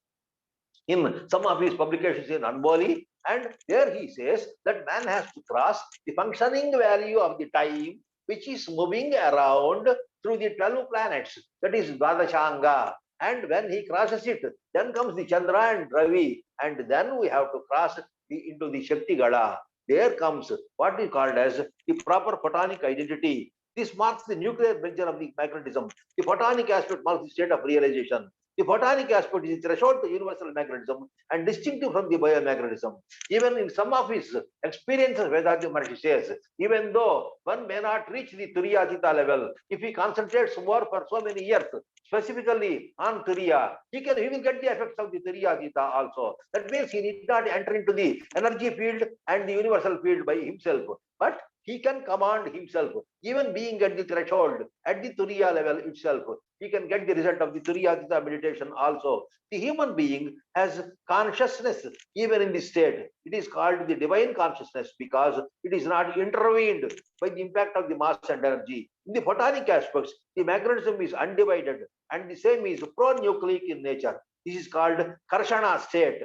B: in some of his publications in Anboli. And there he says that man has to cross the functioning value of the time, which is moving around through the 12 planets. That is Dvadashanga. And when he crosses it, then comes the Chandra and Ravi. And then we have to cross into the Shakti Gada. There comes what is called as the proper photonic identity. This marks the nuclear merger of the magnetism. The photonic aspect marks the state of realization. The photonic aspect is the threshold to universal magnetism and distinctive from the biomagnetism. Even in some of his experiences, Vedadri Maharshi says, even though one may not reach the Turiyatita level, if he concentrates more for so many years, specifically on Turiya, he will get the effects of the Turiyatita also. That means he need not enter into the energy field and the universal field by himself, but he can command himself, even being at the threshold, at the Turiya level itself. He can get the result of the Turiyatita meditation also. The human being has consciousness even in this state. It is called the divine consciousness because it is not intervened by the impact of the mass and energy. In the photonic aspects, the magnetism is undivided and the same is pro-nucleic in nature. This is called Karshana state.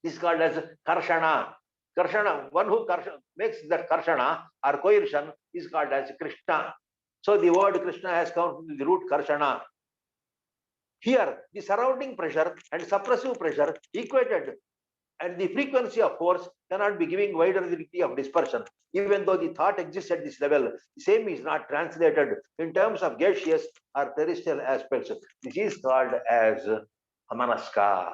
B: This is called as Karshana. Karshana, one who makes that Karshana or coercion is called as Krishna. So the word Krishna has come from the root Karshana. Here, the surrounding pressure and suppressive pressure equated and the frequency of force cannot be giving wider degree of dispersion. Even though the thought exists at this level, the same is not translated in terms of gaseous or terrestrial aspects. This is called as Amanaska.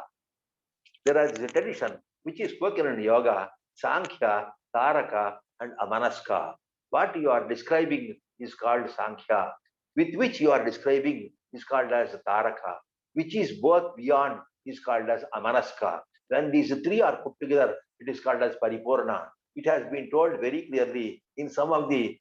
B: There is a tradition which is spoken in yoga, Sankhya, Taraka, and Amanaska. What you are describing is called Sankhya, with which you are describing is called as Taraka, which is both beyond is called as Amanaska. When these three are put together, it is called as Paripurna. It has been told very clearly in some of the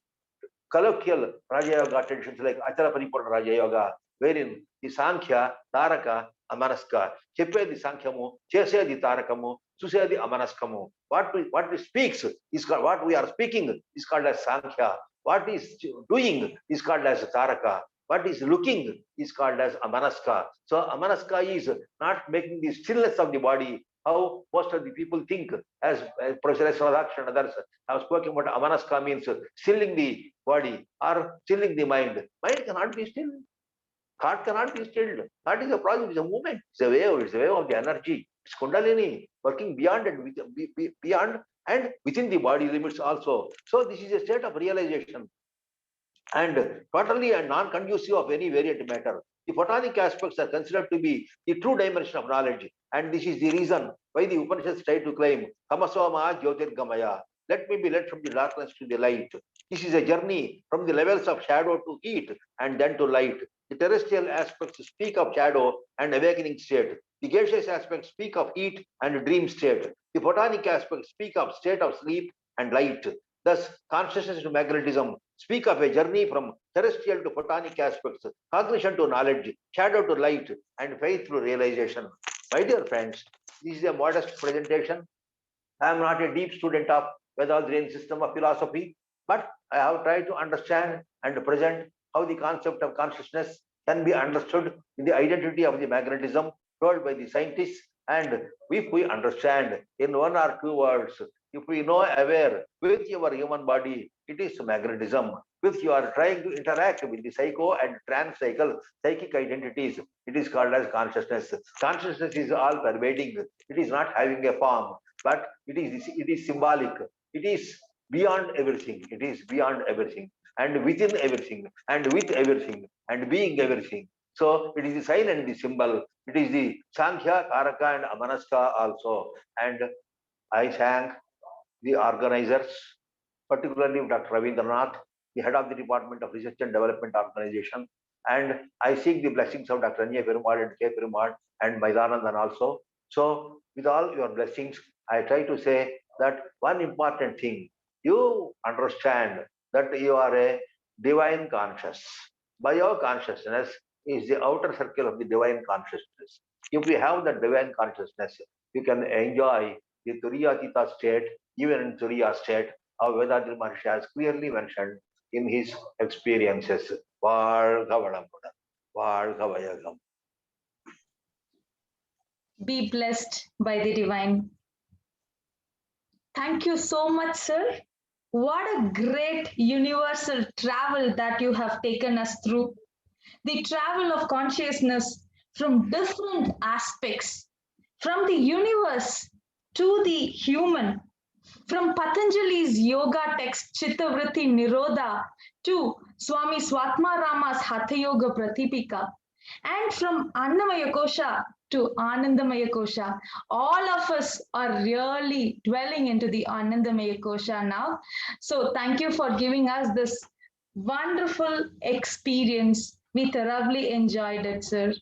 B: colloquial Raja Yoga traditions like Achara Paripurna Raja Yoga, wherein the Sankhya, Taraka, Amanaska, Chepe the Sankhyamu, Chese the Tarakamu, Suse the Amanaskamu. What we speaks is called, what we are speaking is called as Sankhya. What is doing is called as Taraka. What is looking is called as Amanaska. So Amanaska is not making the stillness of the body, how most of the people think, as Professor Radhakrishnan and others have spoken about Amanaska means stilling the body or stilling the mind. Mind cannot be still. Thought cannot be stilled. Thought is a process, it's a movement, it's a wave of the energy. It's Kundalini working beyond and beyond and within the body limits also. So this is a state of realization and totally and non-conducive of any variant matter. The photonic aspects are considered to be the true dimension of knowledge, and this is the reason why the Upanishads try to claim Tamasoma Jyotirgamaya. Let me be led from the darkness to the light. This is a journey from the levels of shadow to heat and then to light. The terrestrial aspects speak of shadow and awakening state. The gaseous aspects speak of heat and dream state. The photonic aspects speak of state of sleep and light. Thus, consciousness to magnetism speak of a journey from terrestrial to photonic aspects, cognition to knowledge, shadow to light, and faith to realization. My dear friends, this is a modest presentation. I am not a deep student of Vedadrian system of philosophy, but I have tried to understand and present how the concept of consciousness can be understood in the identity of the magnetism told by the scientists. And if we understand in one or two words, if we know aware with your human body, it is magnetism. If you are trying to interact with the psycho and trans-cycle psychic identities, it is called as consciousness. Consciousness is all pervading. It is not having a form, but it is symbolic. It is beyond everything. It is beyond everything, and within everything, and with everything, and being everything. So it is the sign and the symbol. It is the Sankhya, Karaka, and Amanaska also. And I thank the organizers, particularly Dr. Ravindranath, the head of the Department of Research and Development Organization. And I seek the blessings of Dr. Anya Perumal and K. Perumal and Maidanandan also. So with all your blessings, I try to say that one important thing, you understand that you are a divine conscious. Bio-consciousness is the outer circle of the divine consciousness. If you have that divine consciousness, you can enjoy the Turiyatita state, even in Turiya state, how Vedadri Maharshi has clearly mentioned in his experiences.
A: Be blessed by the divine. Thank you so much, sir. What a great universal travel that you have taken us through. The travel of consciousness from different aspects, from the universe to the human, from Patanjali's yoga text Chittavritti Nirodha to Swami Swatmarama's Hatha Yoga Pratipika, and from Annamaya Kosha to Anandamaya Kosha. All of us are really dwelling into the Anandamaya Kosha now. So thank you for giving us this wonderful experience. We thoroughly enjoyed it, sir.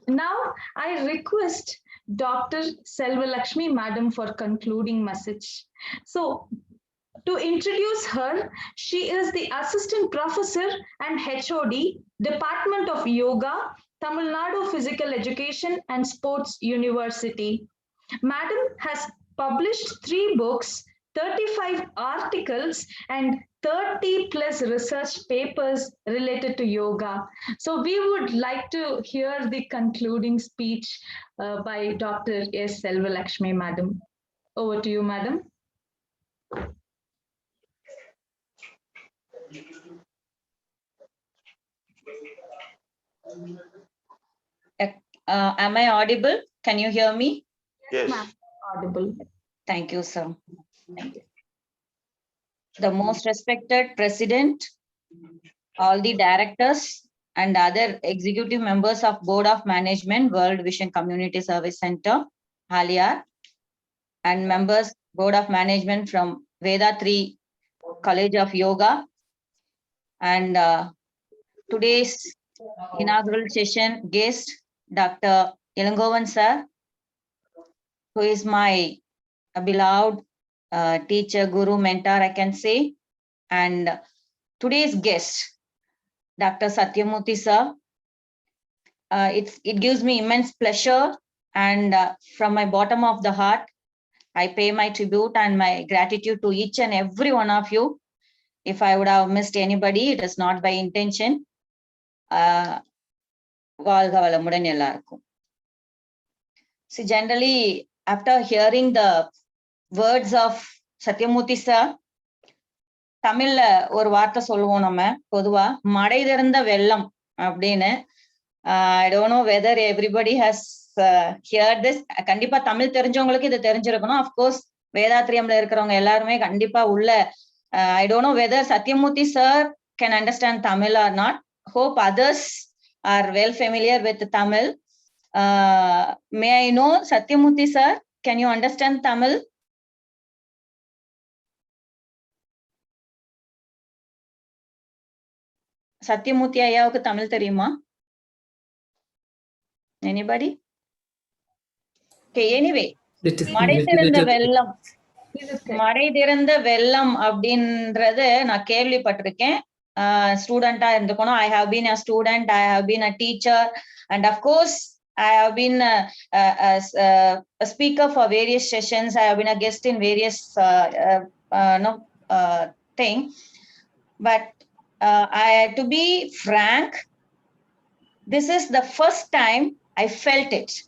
A: Now I request Dr. Selvalakshmi Madam for concluding message. So to introduce her, she is the Assistant Professor and HOD, Department of Yoga, Tamil Nadu Physical Education and Sports University. Madam has published 3 books, 35 articles, and 30 plus research papers related to yoga. So we would like to hear the concluding speech by Dr. S. Selvalakshmi, Madam. Over to you, Madam.
E: Am I audible? Can you hear me?
B: Yes.
A: Ma'am, audible.
E: Thank you, sir. Thank you. The most respected president, all the directors and other executive members of Board of Management, World Vision Community Service Center, Haliar, and members, Board of Management from Vedatri College of Yoga. And today's inaugural session guest, Dr. Ilangovan sir, who is my beloved teacher, guru, mentor, I can say. And today's guest, Dr. Satyamurthy sir. It gives me immense pleasure, and from my bottom of the heart, I pay my tribute and my gratitude to each and every one of you. If I would have missed anybody, it is not by intention. See, generally, after hearing the words of Satyamurthy sir, தமிழ்ல ஒரு வார்த்தை சொல்லுவோம் நம்ம பொதுவா மடை திறந்த வெள்ளம் அப்படின்னு. I don't know whether everybody has heard this. கண்டிப்பா தமிழ் தெரிஞ்சவங்களுக்கு இது தெரிஞ்சிருக்கணும். Of course, வேதாத்ரியம்ல இருக்கிறவங்க எல்லாருமே கண்டிப்பா உள்ள I don't know whether Satyamurthy sir can understand Tamil or not. Hope others are well familiar with Tamil. May I know, Satyamurthy sir, can you understand Tamil? Satyamurthy ஐயாவுக்கு தமிழ் தெரியுமா? Anybody? Okay, anyway, மடை திறந்த வெள்ளம், மடை திறந்த வெள்ளம் அப்படின்றது நான் கேள்விப்பட்டிருக்கேன். student, I have been a student, I have been a teacher, and of course, I have been a speaker for various sessions. I have been a guest in various thing. But to be frank, this is the first time I felt it.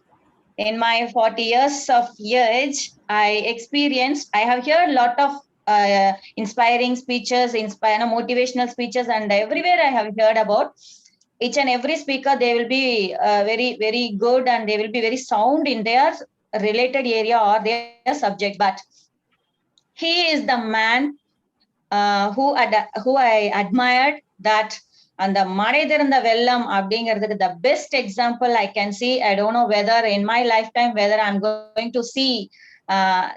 E: In my 40 years of age, I have heard a lot of inspiring speeches, motivational speeches, and everywhere I have heard about each and every speaker, they will be very, very good and they will be very sound in their related area or their subject. But he is the man who I admired that. And the Madaidiranda Vellam abdingiradhukku the best example I can see. I don't know whether in my lifetime, whether I'm going to see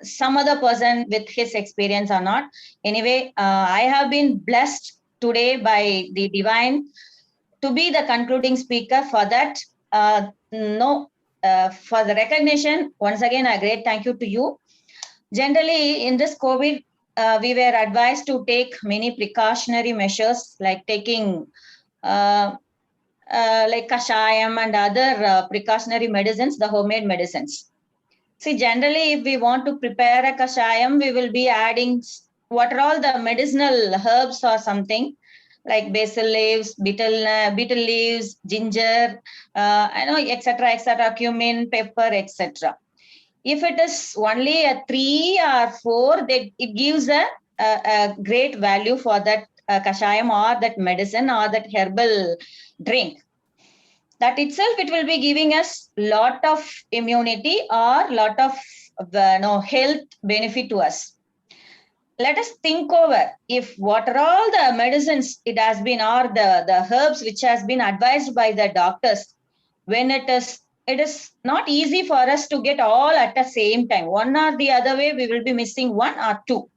E: some other person with his experience or not. Anyway, I have been blessed today by the divine to be the concluding speaker. For that, for the recognition, once again, a great thank you to you. Generally, in this COVID, we were advised to take many precautionary measures like taking like kashayam and other precautionary medicines, the homemade medicines. See, generally, if we want to prepare a kashayam, we will be adding what are all the medicinal herbs or something like basil leaves, betel leaves, ginger, etc., cumin, pepper, etc. If it is only a 3 or 4, it gives a great value for that kashayam or that medicine or that herbal drink. That itself, it will be giving us lot of immunity or lot of health benefit to us. Let us think over if what are all the medicines it has been or the herbs which has been advised by the doctors, when it is not easy for us to get all at the same time. One or the other way, we will be missing 1 or 2.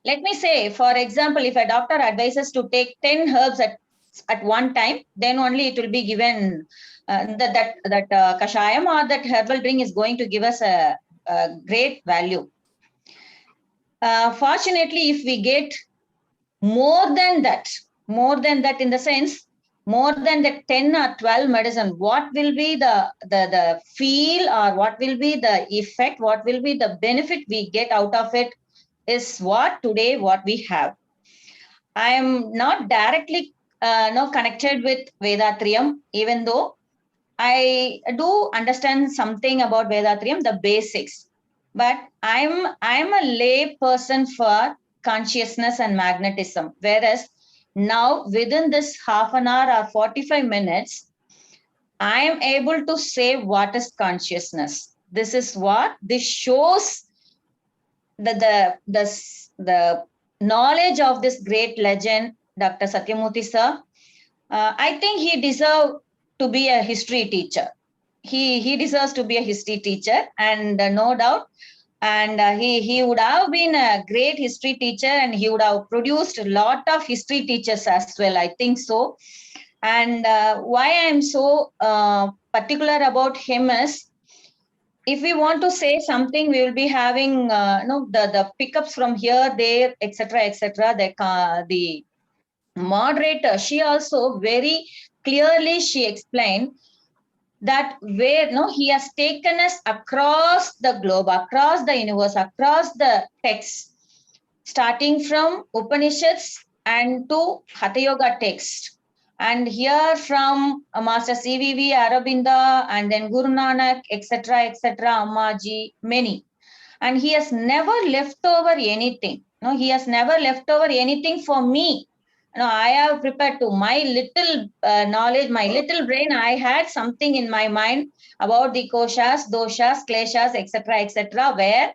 E: Let me say, for example, if a doctor advises to take 10 herbs at one time, then only it will be given that kashayam or that herbal drink is going to give us a great value. Fortunately, if we get more than that in the sense, more than the 10 or 12 medicine, what will be the feel or what will be the effect, what will be the benefit we get out of it is what we have. I am not directly connected with Vedatriyam, even though I do understand something about Vedatriyam, the basics. But I'm a lay person for consciousness and magnetism. Whereas now within this half an hour or 45 minutes, I am able to say what is consciousness. This shows the knowledge of this great legend, Dr. Satyamurthy sir. I think he deserves to be a history teacher. He deserves to be a history teacher, and no doubt. And he would have been a great history teacher, and he would have produced a lot of history teachers as well. I think so. And why I'm so particular about him is, if we want to say something, we will be having the pickups from here, there, etc., the moderator, she also very clearly she explained that he has taken us across the globe, across the universe, across the texts, starting from Upanishads and to Hatha Yoga text. And here from Master CVV Aurobindo and then Guru Nanak, etc., Ammaji, many. And he has never left over anything. No, he has never left over anything for me. No, I have prepared to my little knowledge, my little brain. I had something in my mind about the koshas, doshas, kleshas, etc., where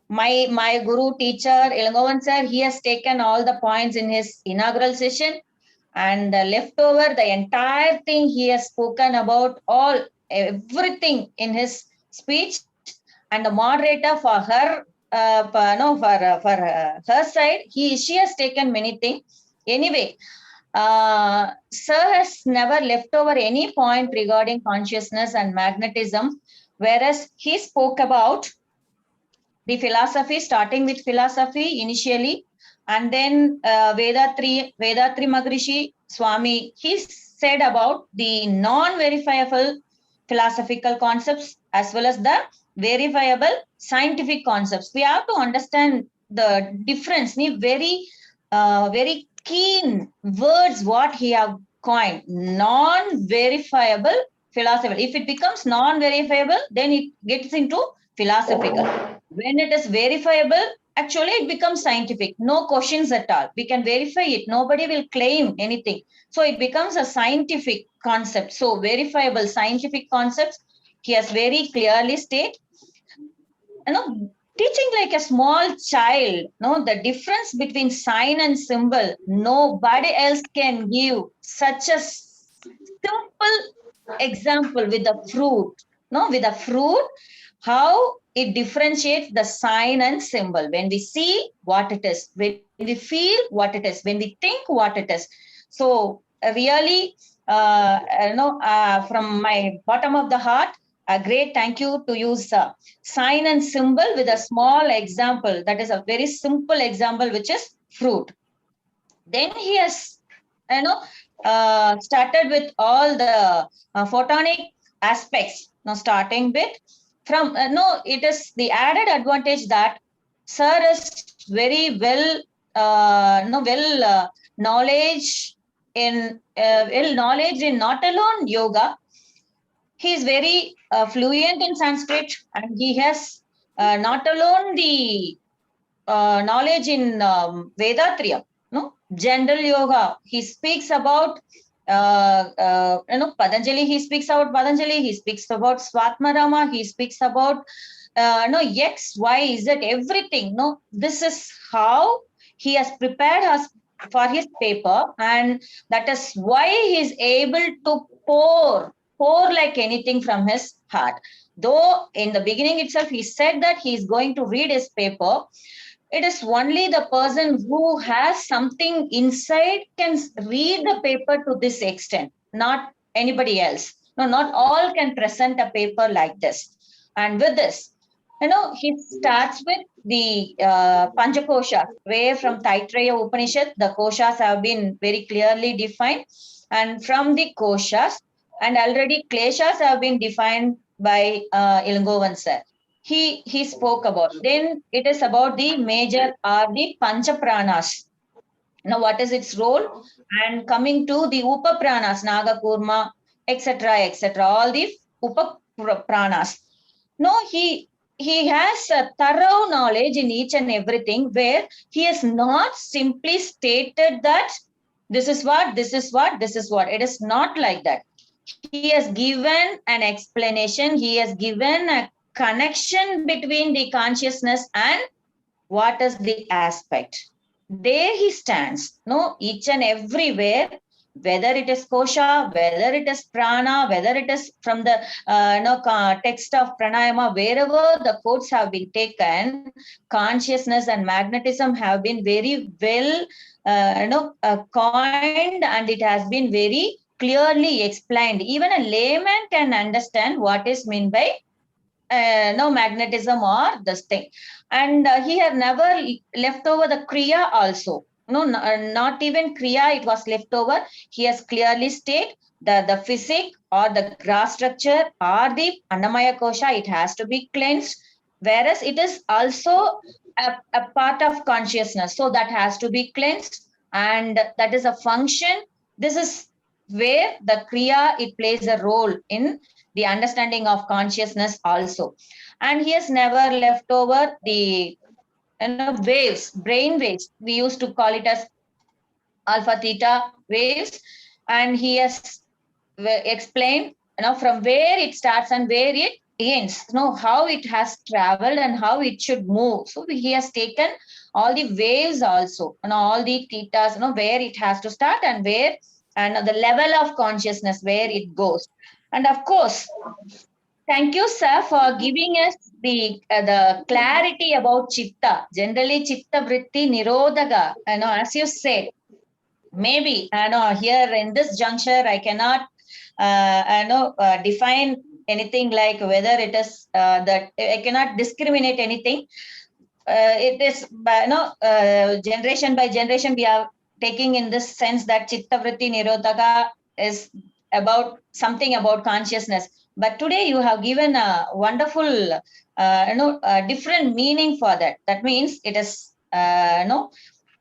E: my guru teacher, Ilangovan sir, he has taken all the points in his inaugural session, and left over the entire thing he has spoken about everything in his speech. And the moderator for her, for her side, she has taken many things. Anyway, sir has never left over any point regarding consciousness and magnetism, whereas he spoke about the philosophy, starting with philosophy initially, And then Vedatri Maharishi Swami, he said about the non-verifiable philosophical concepts as well as the verifiable scientific concepts. We have to understand the difference. Very keen words what he have coined. Non-verifiable philosophical. If it becomes non-verifiable, then it gets into philosophical. When it is verifiable, actually it becomes scientific. No questions at all. We can verify it. Nobody will claim anything. So it becomes a scientific concept. So verifiable scientific concepts, he has very clearly stated. Teaching like a small child, the difference between sign and symbol, nobody else can give such a simple example with the fruit. With the fruit, how it differentiates the sign and symbol. When we see what it is, when we feel what it is, when we think what it is. So really, from my bottom of the heart, a great thank you to use sign and symbol with a small example. That is a very simple example, which is fruit. Then he has, started with all the photonic aspects. Now, starting with it is the added advantage that sir is very well, knowledge in not alone yoga. He is very fluent in Sanskrit, and he has not alone the knowledge in Vedatriyam, general yoga. He speaks about Patanjali. He speaks about Patanjali. He speaks about Swatmarama. He speaks about X, Y, Z, everything. This is how he has prepared us for his paper, and that is why he is able to pour like anything from his heart. Though in the beginning itself, he said that he is going to read his paper. It is only the person who has something inside can read the paper to this extent, not anybody else. Not all can present a paper like this. And with this, he starts with the Panchakoshas, where from Taittiriya Upanishad, the koshas have been very clearly defined. And from the koshas, and already kleshas have been defined by Ilangovan sir. He spoke about. Then it is about the major or the Pancha Pranas. Now, what is its role? And coming to the Upa Pranas, Naga Kurma, etc., all the Upa Pranas. He has a thorough knowledge in each and everything, where he has not simply stated that this is what, this is what, this is what. It is not like that. He has given an explanation. He has given a connection between the consciousness and what is the aspect. There he stands, each and everywhere, whether it is kosha, whether it is prana, whether it is from the text of pranayama, wherever the quotes have been taken, consciousness and magnetism have been very well coined, and it has been very clearly explained. Even a layman can understand what is meant by magnetism or this thing. And he had never left over the kriya also. Not even kriya, it was left over. He has clearly stated that the physic or the grass structure or the Annamaya Kosha, it has to be cleansed, whereas it is also a part of consciousness. So that has to be cleansed, and that is a function. This is where the kriya, it plays a role in the understanding of consciousness also. And he has never left over the waves, brain waves. We used to call it as alpha theta waves, and he has explained from where it starts and where it ends, how it has traveled and how it should move. So he has taken all the waves also, all the thetas, where it has to start and where, and the level of consciousness where it goes. And of course, thank you, sir, for giving us the clarity about chitta. Generally, chitta vritti nirodhaga, as you said. Maybe, here in this juncture, I cannot, define anything like whether it is that I cannot discriminate anything. it is generation by generation we are taking in this sense that Chitta Vritti Nirodhaka is about something about consciousness. But today you have given a wonderful, different meaning for that. That means it is, there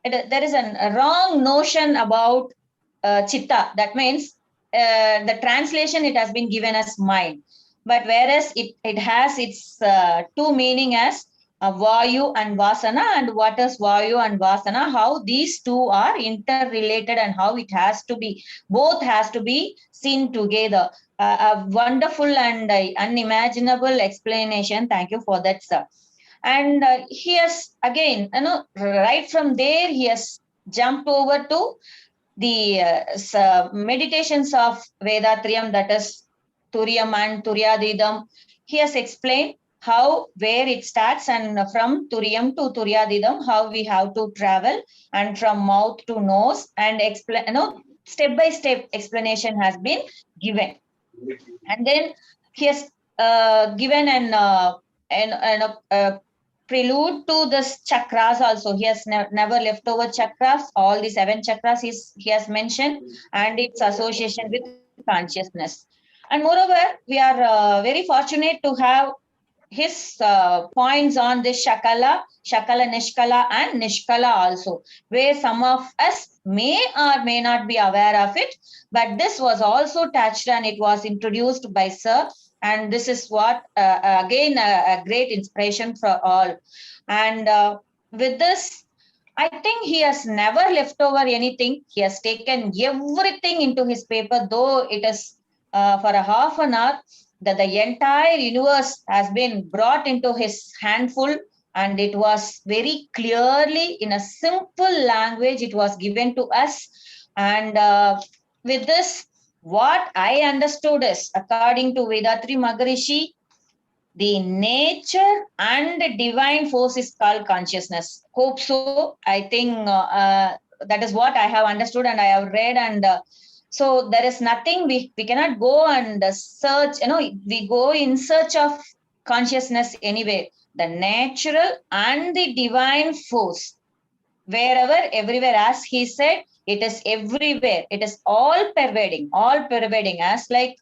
E: is a wrong notion about Chitta. That means the translation, it has been given as mind. But whereas it has its two meaning as Vayu and Vasana, and what is Vayu and Vasana, how these two are interrelated and how it has to be, both has to be seen together. A wonderful and unimaginable explanation. Thank you for that, sir. And he has again, right from there, he has jumped over to the meditations of Vedatriyam, that is Turiyam and Turyadidam. He has explained how, where it starts, and from Turiyam to Turyadidam, how we have to travel, and from mouth to nose, and explain, step by step explanation has been given. And then he has given an prelude to this chakras also. He has never left over chakras. All the 7 chakras he has mentioned, and its association with consciousness. And moreover, we are very fortunate to have his points on this Shakala, Nishkala, and Nishkala also, where some of us may or may not be aware of it, but this was also touched and it was introduced by Sir. And this is what, again, a great inspiration for all. And with this, I think he has never left over anything. He has taken everything into his paper, though it is for a half an hour, that the entire universe has been brought into his handful, and it was very clearly in a simple language it was given to us. And with this, what I understood is, according to Vedatri Maharishi, the nature and the divine force is called consciousness. Hope so. I think that is what I have understood and I have read. And so there is nothing, we cannot go and search, we go in search of consciousness anywhere. The natural and the divine force, wherever, everywhere, as he said, it is everywhere. It is all pervading, as like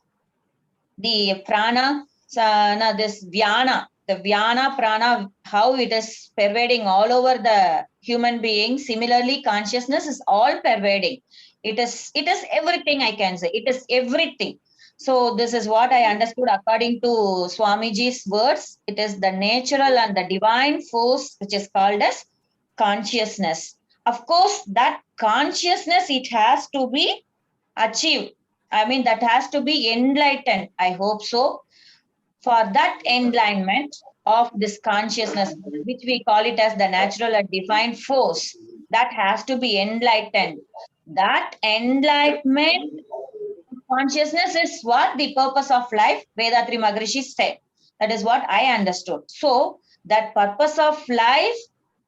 E: the prana, this Vyana, the Vyana prana, how it is pervading all over the human being. Similarly, consciousness is all pervading. It is everything, I can say. It is everything. So this is what I understood according to Swamiji's words. It is the natural and the divine force which is called as consciousness. Of course, that consciousness, it has to be achieved. I mean, that has to be enlightened. I hope so. For that enlightenment of this consciousness, which we call it as the natural and divine force, that has to be enlightened. That enlightenment consciousness is what the purpose of life, Vedatri Maharishi said. That is what I understood. So that purpose of life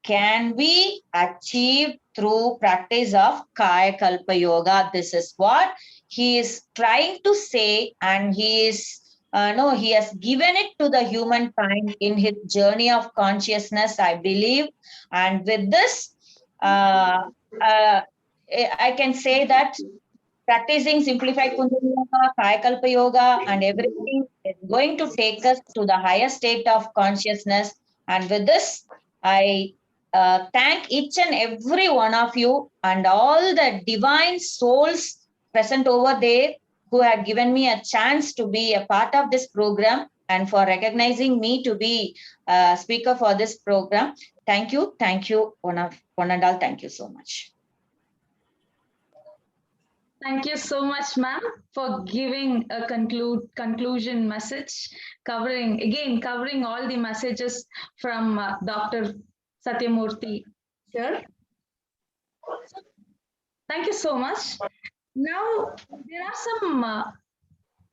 E: can be achieved through practice of Kaya Kalpa Yoga. This is what he is trying to say, and he is he has given it to the humankind in his journey of consciousness, I believe. And with this, I can say that practicing simplified Kundalini Yoga, Kaya Kalpa Yoga, and everything is going to take us to the higher state of consciousness. And with this, I thank each and every one of you and all the divine souls present over there who had given me a chance to be a part of this program and for recognizing me to be a speaker for this program. Thank you, one and all. Thank you so much.
A: Thank you so much, ma'am, for giving a conclusion message, covering all the messages from Dr. Satyamurthy here. Thank you so much. Now, there are some,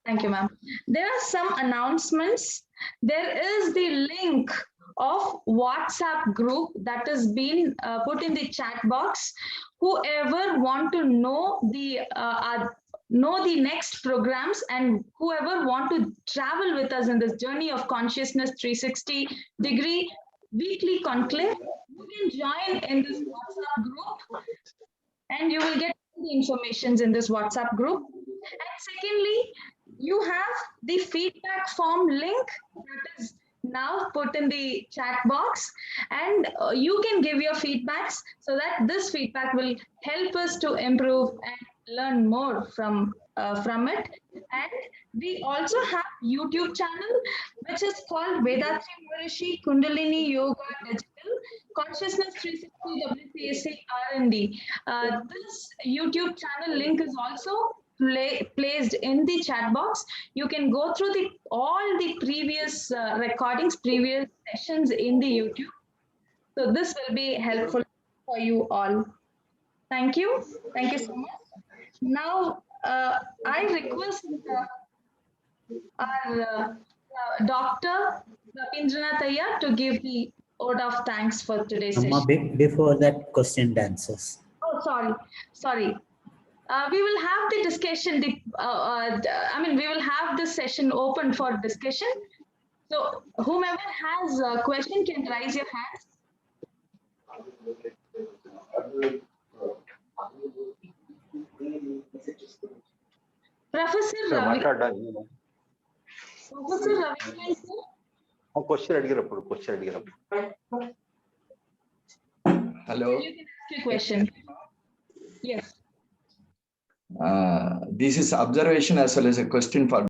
A: thank you, ma'am. There are some announcements. There is the link of WhatsApp group that has been put in the chat box. Whoever want to know the next programs and whoever want to travel with us in this journey of consciousness 360 degree, weekly conclave. You can join in this WhatsApp group and you will get all the informations in this WhatsApp group. And secondly, you have the feedback form link that is now put in the chat box, and you can give your feedbacks so that this feedback will help us to improve and learn more from it. And we also have YouTube channel which is called Vedatri Maharishi Kundalini Yoga Digital Consciousness 360 WCAC R&D. This YouTube channel link is also placed in the chat box. You can go through all the previous recordings, previous sessions in the YouTube. So this will be helpful for you all. Thank you. Thank you so much. Now, I request our Dr. Rabindranath Iyer to give the vote of thanks for today's
F: Amma,
A: session.
F: before that, question and answers.
A: Oh, sorry. We will have the discussion. We will have this session open for discussion. So whomever has a question can raise your hands. Professor
B: Sir,
A: Ravi.
B: మాట్లాడడానికి
A: Professor Ravi, sir.
B: Question అడిగినప్పుడు
G: Hello.
A: You can ask your question. Yes.
G: This is observation as well as a question for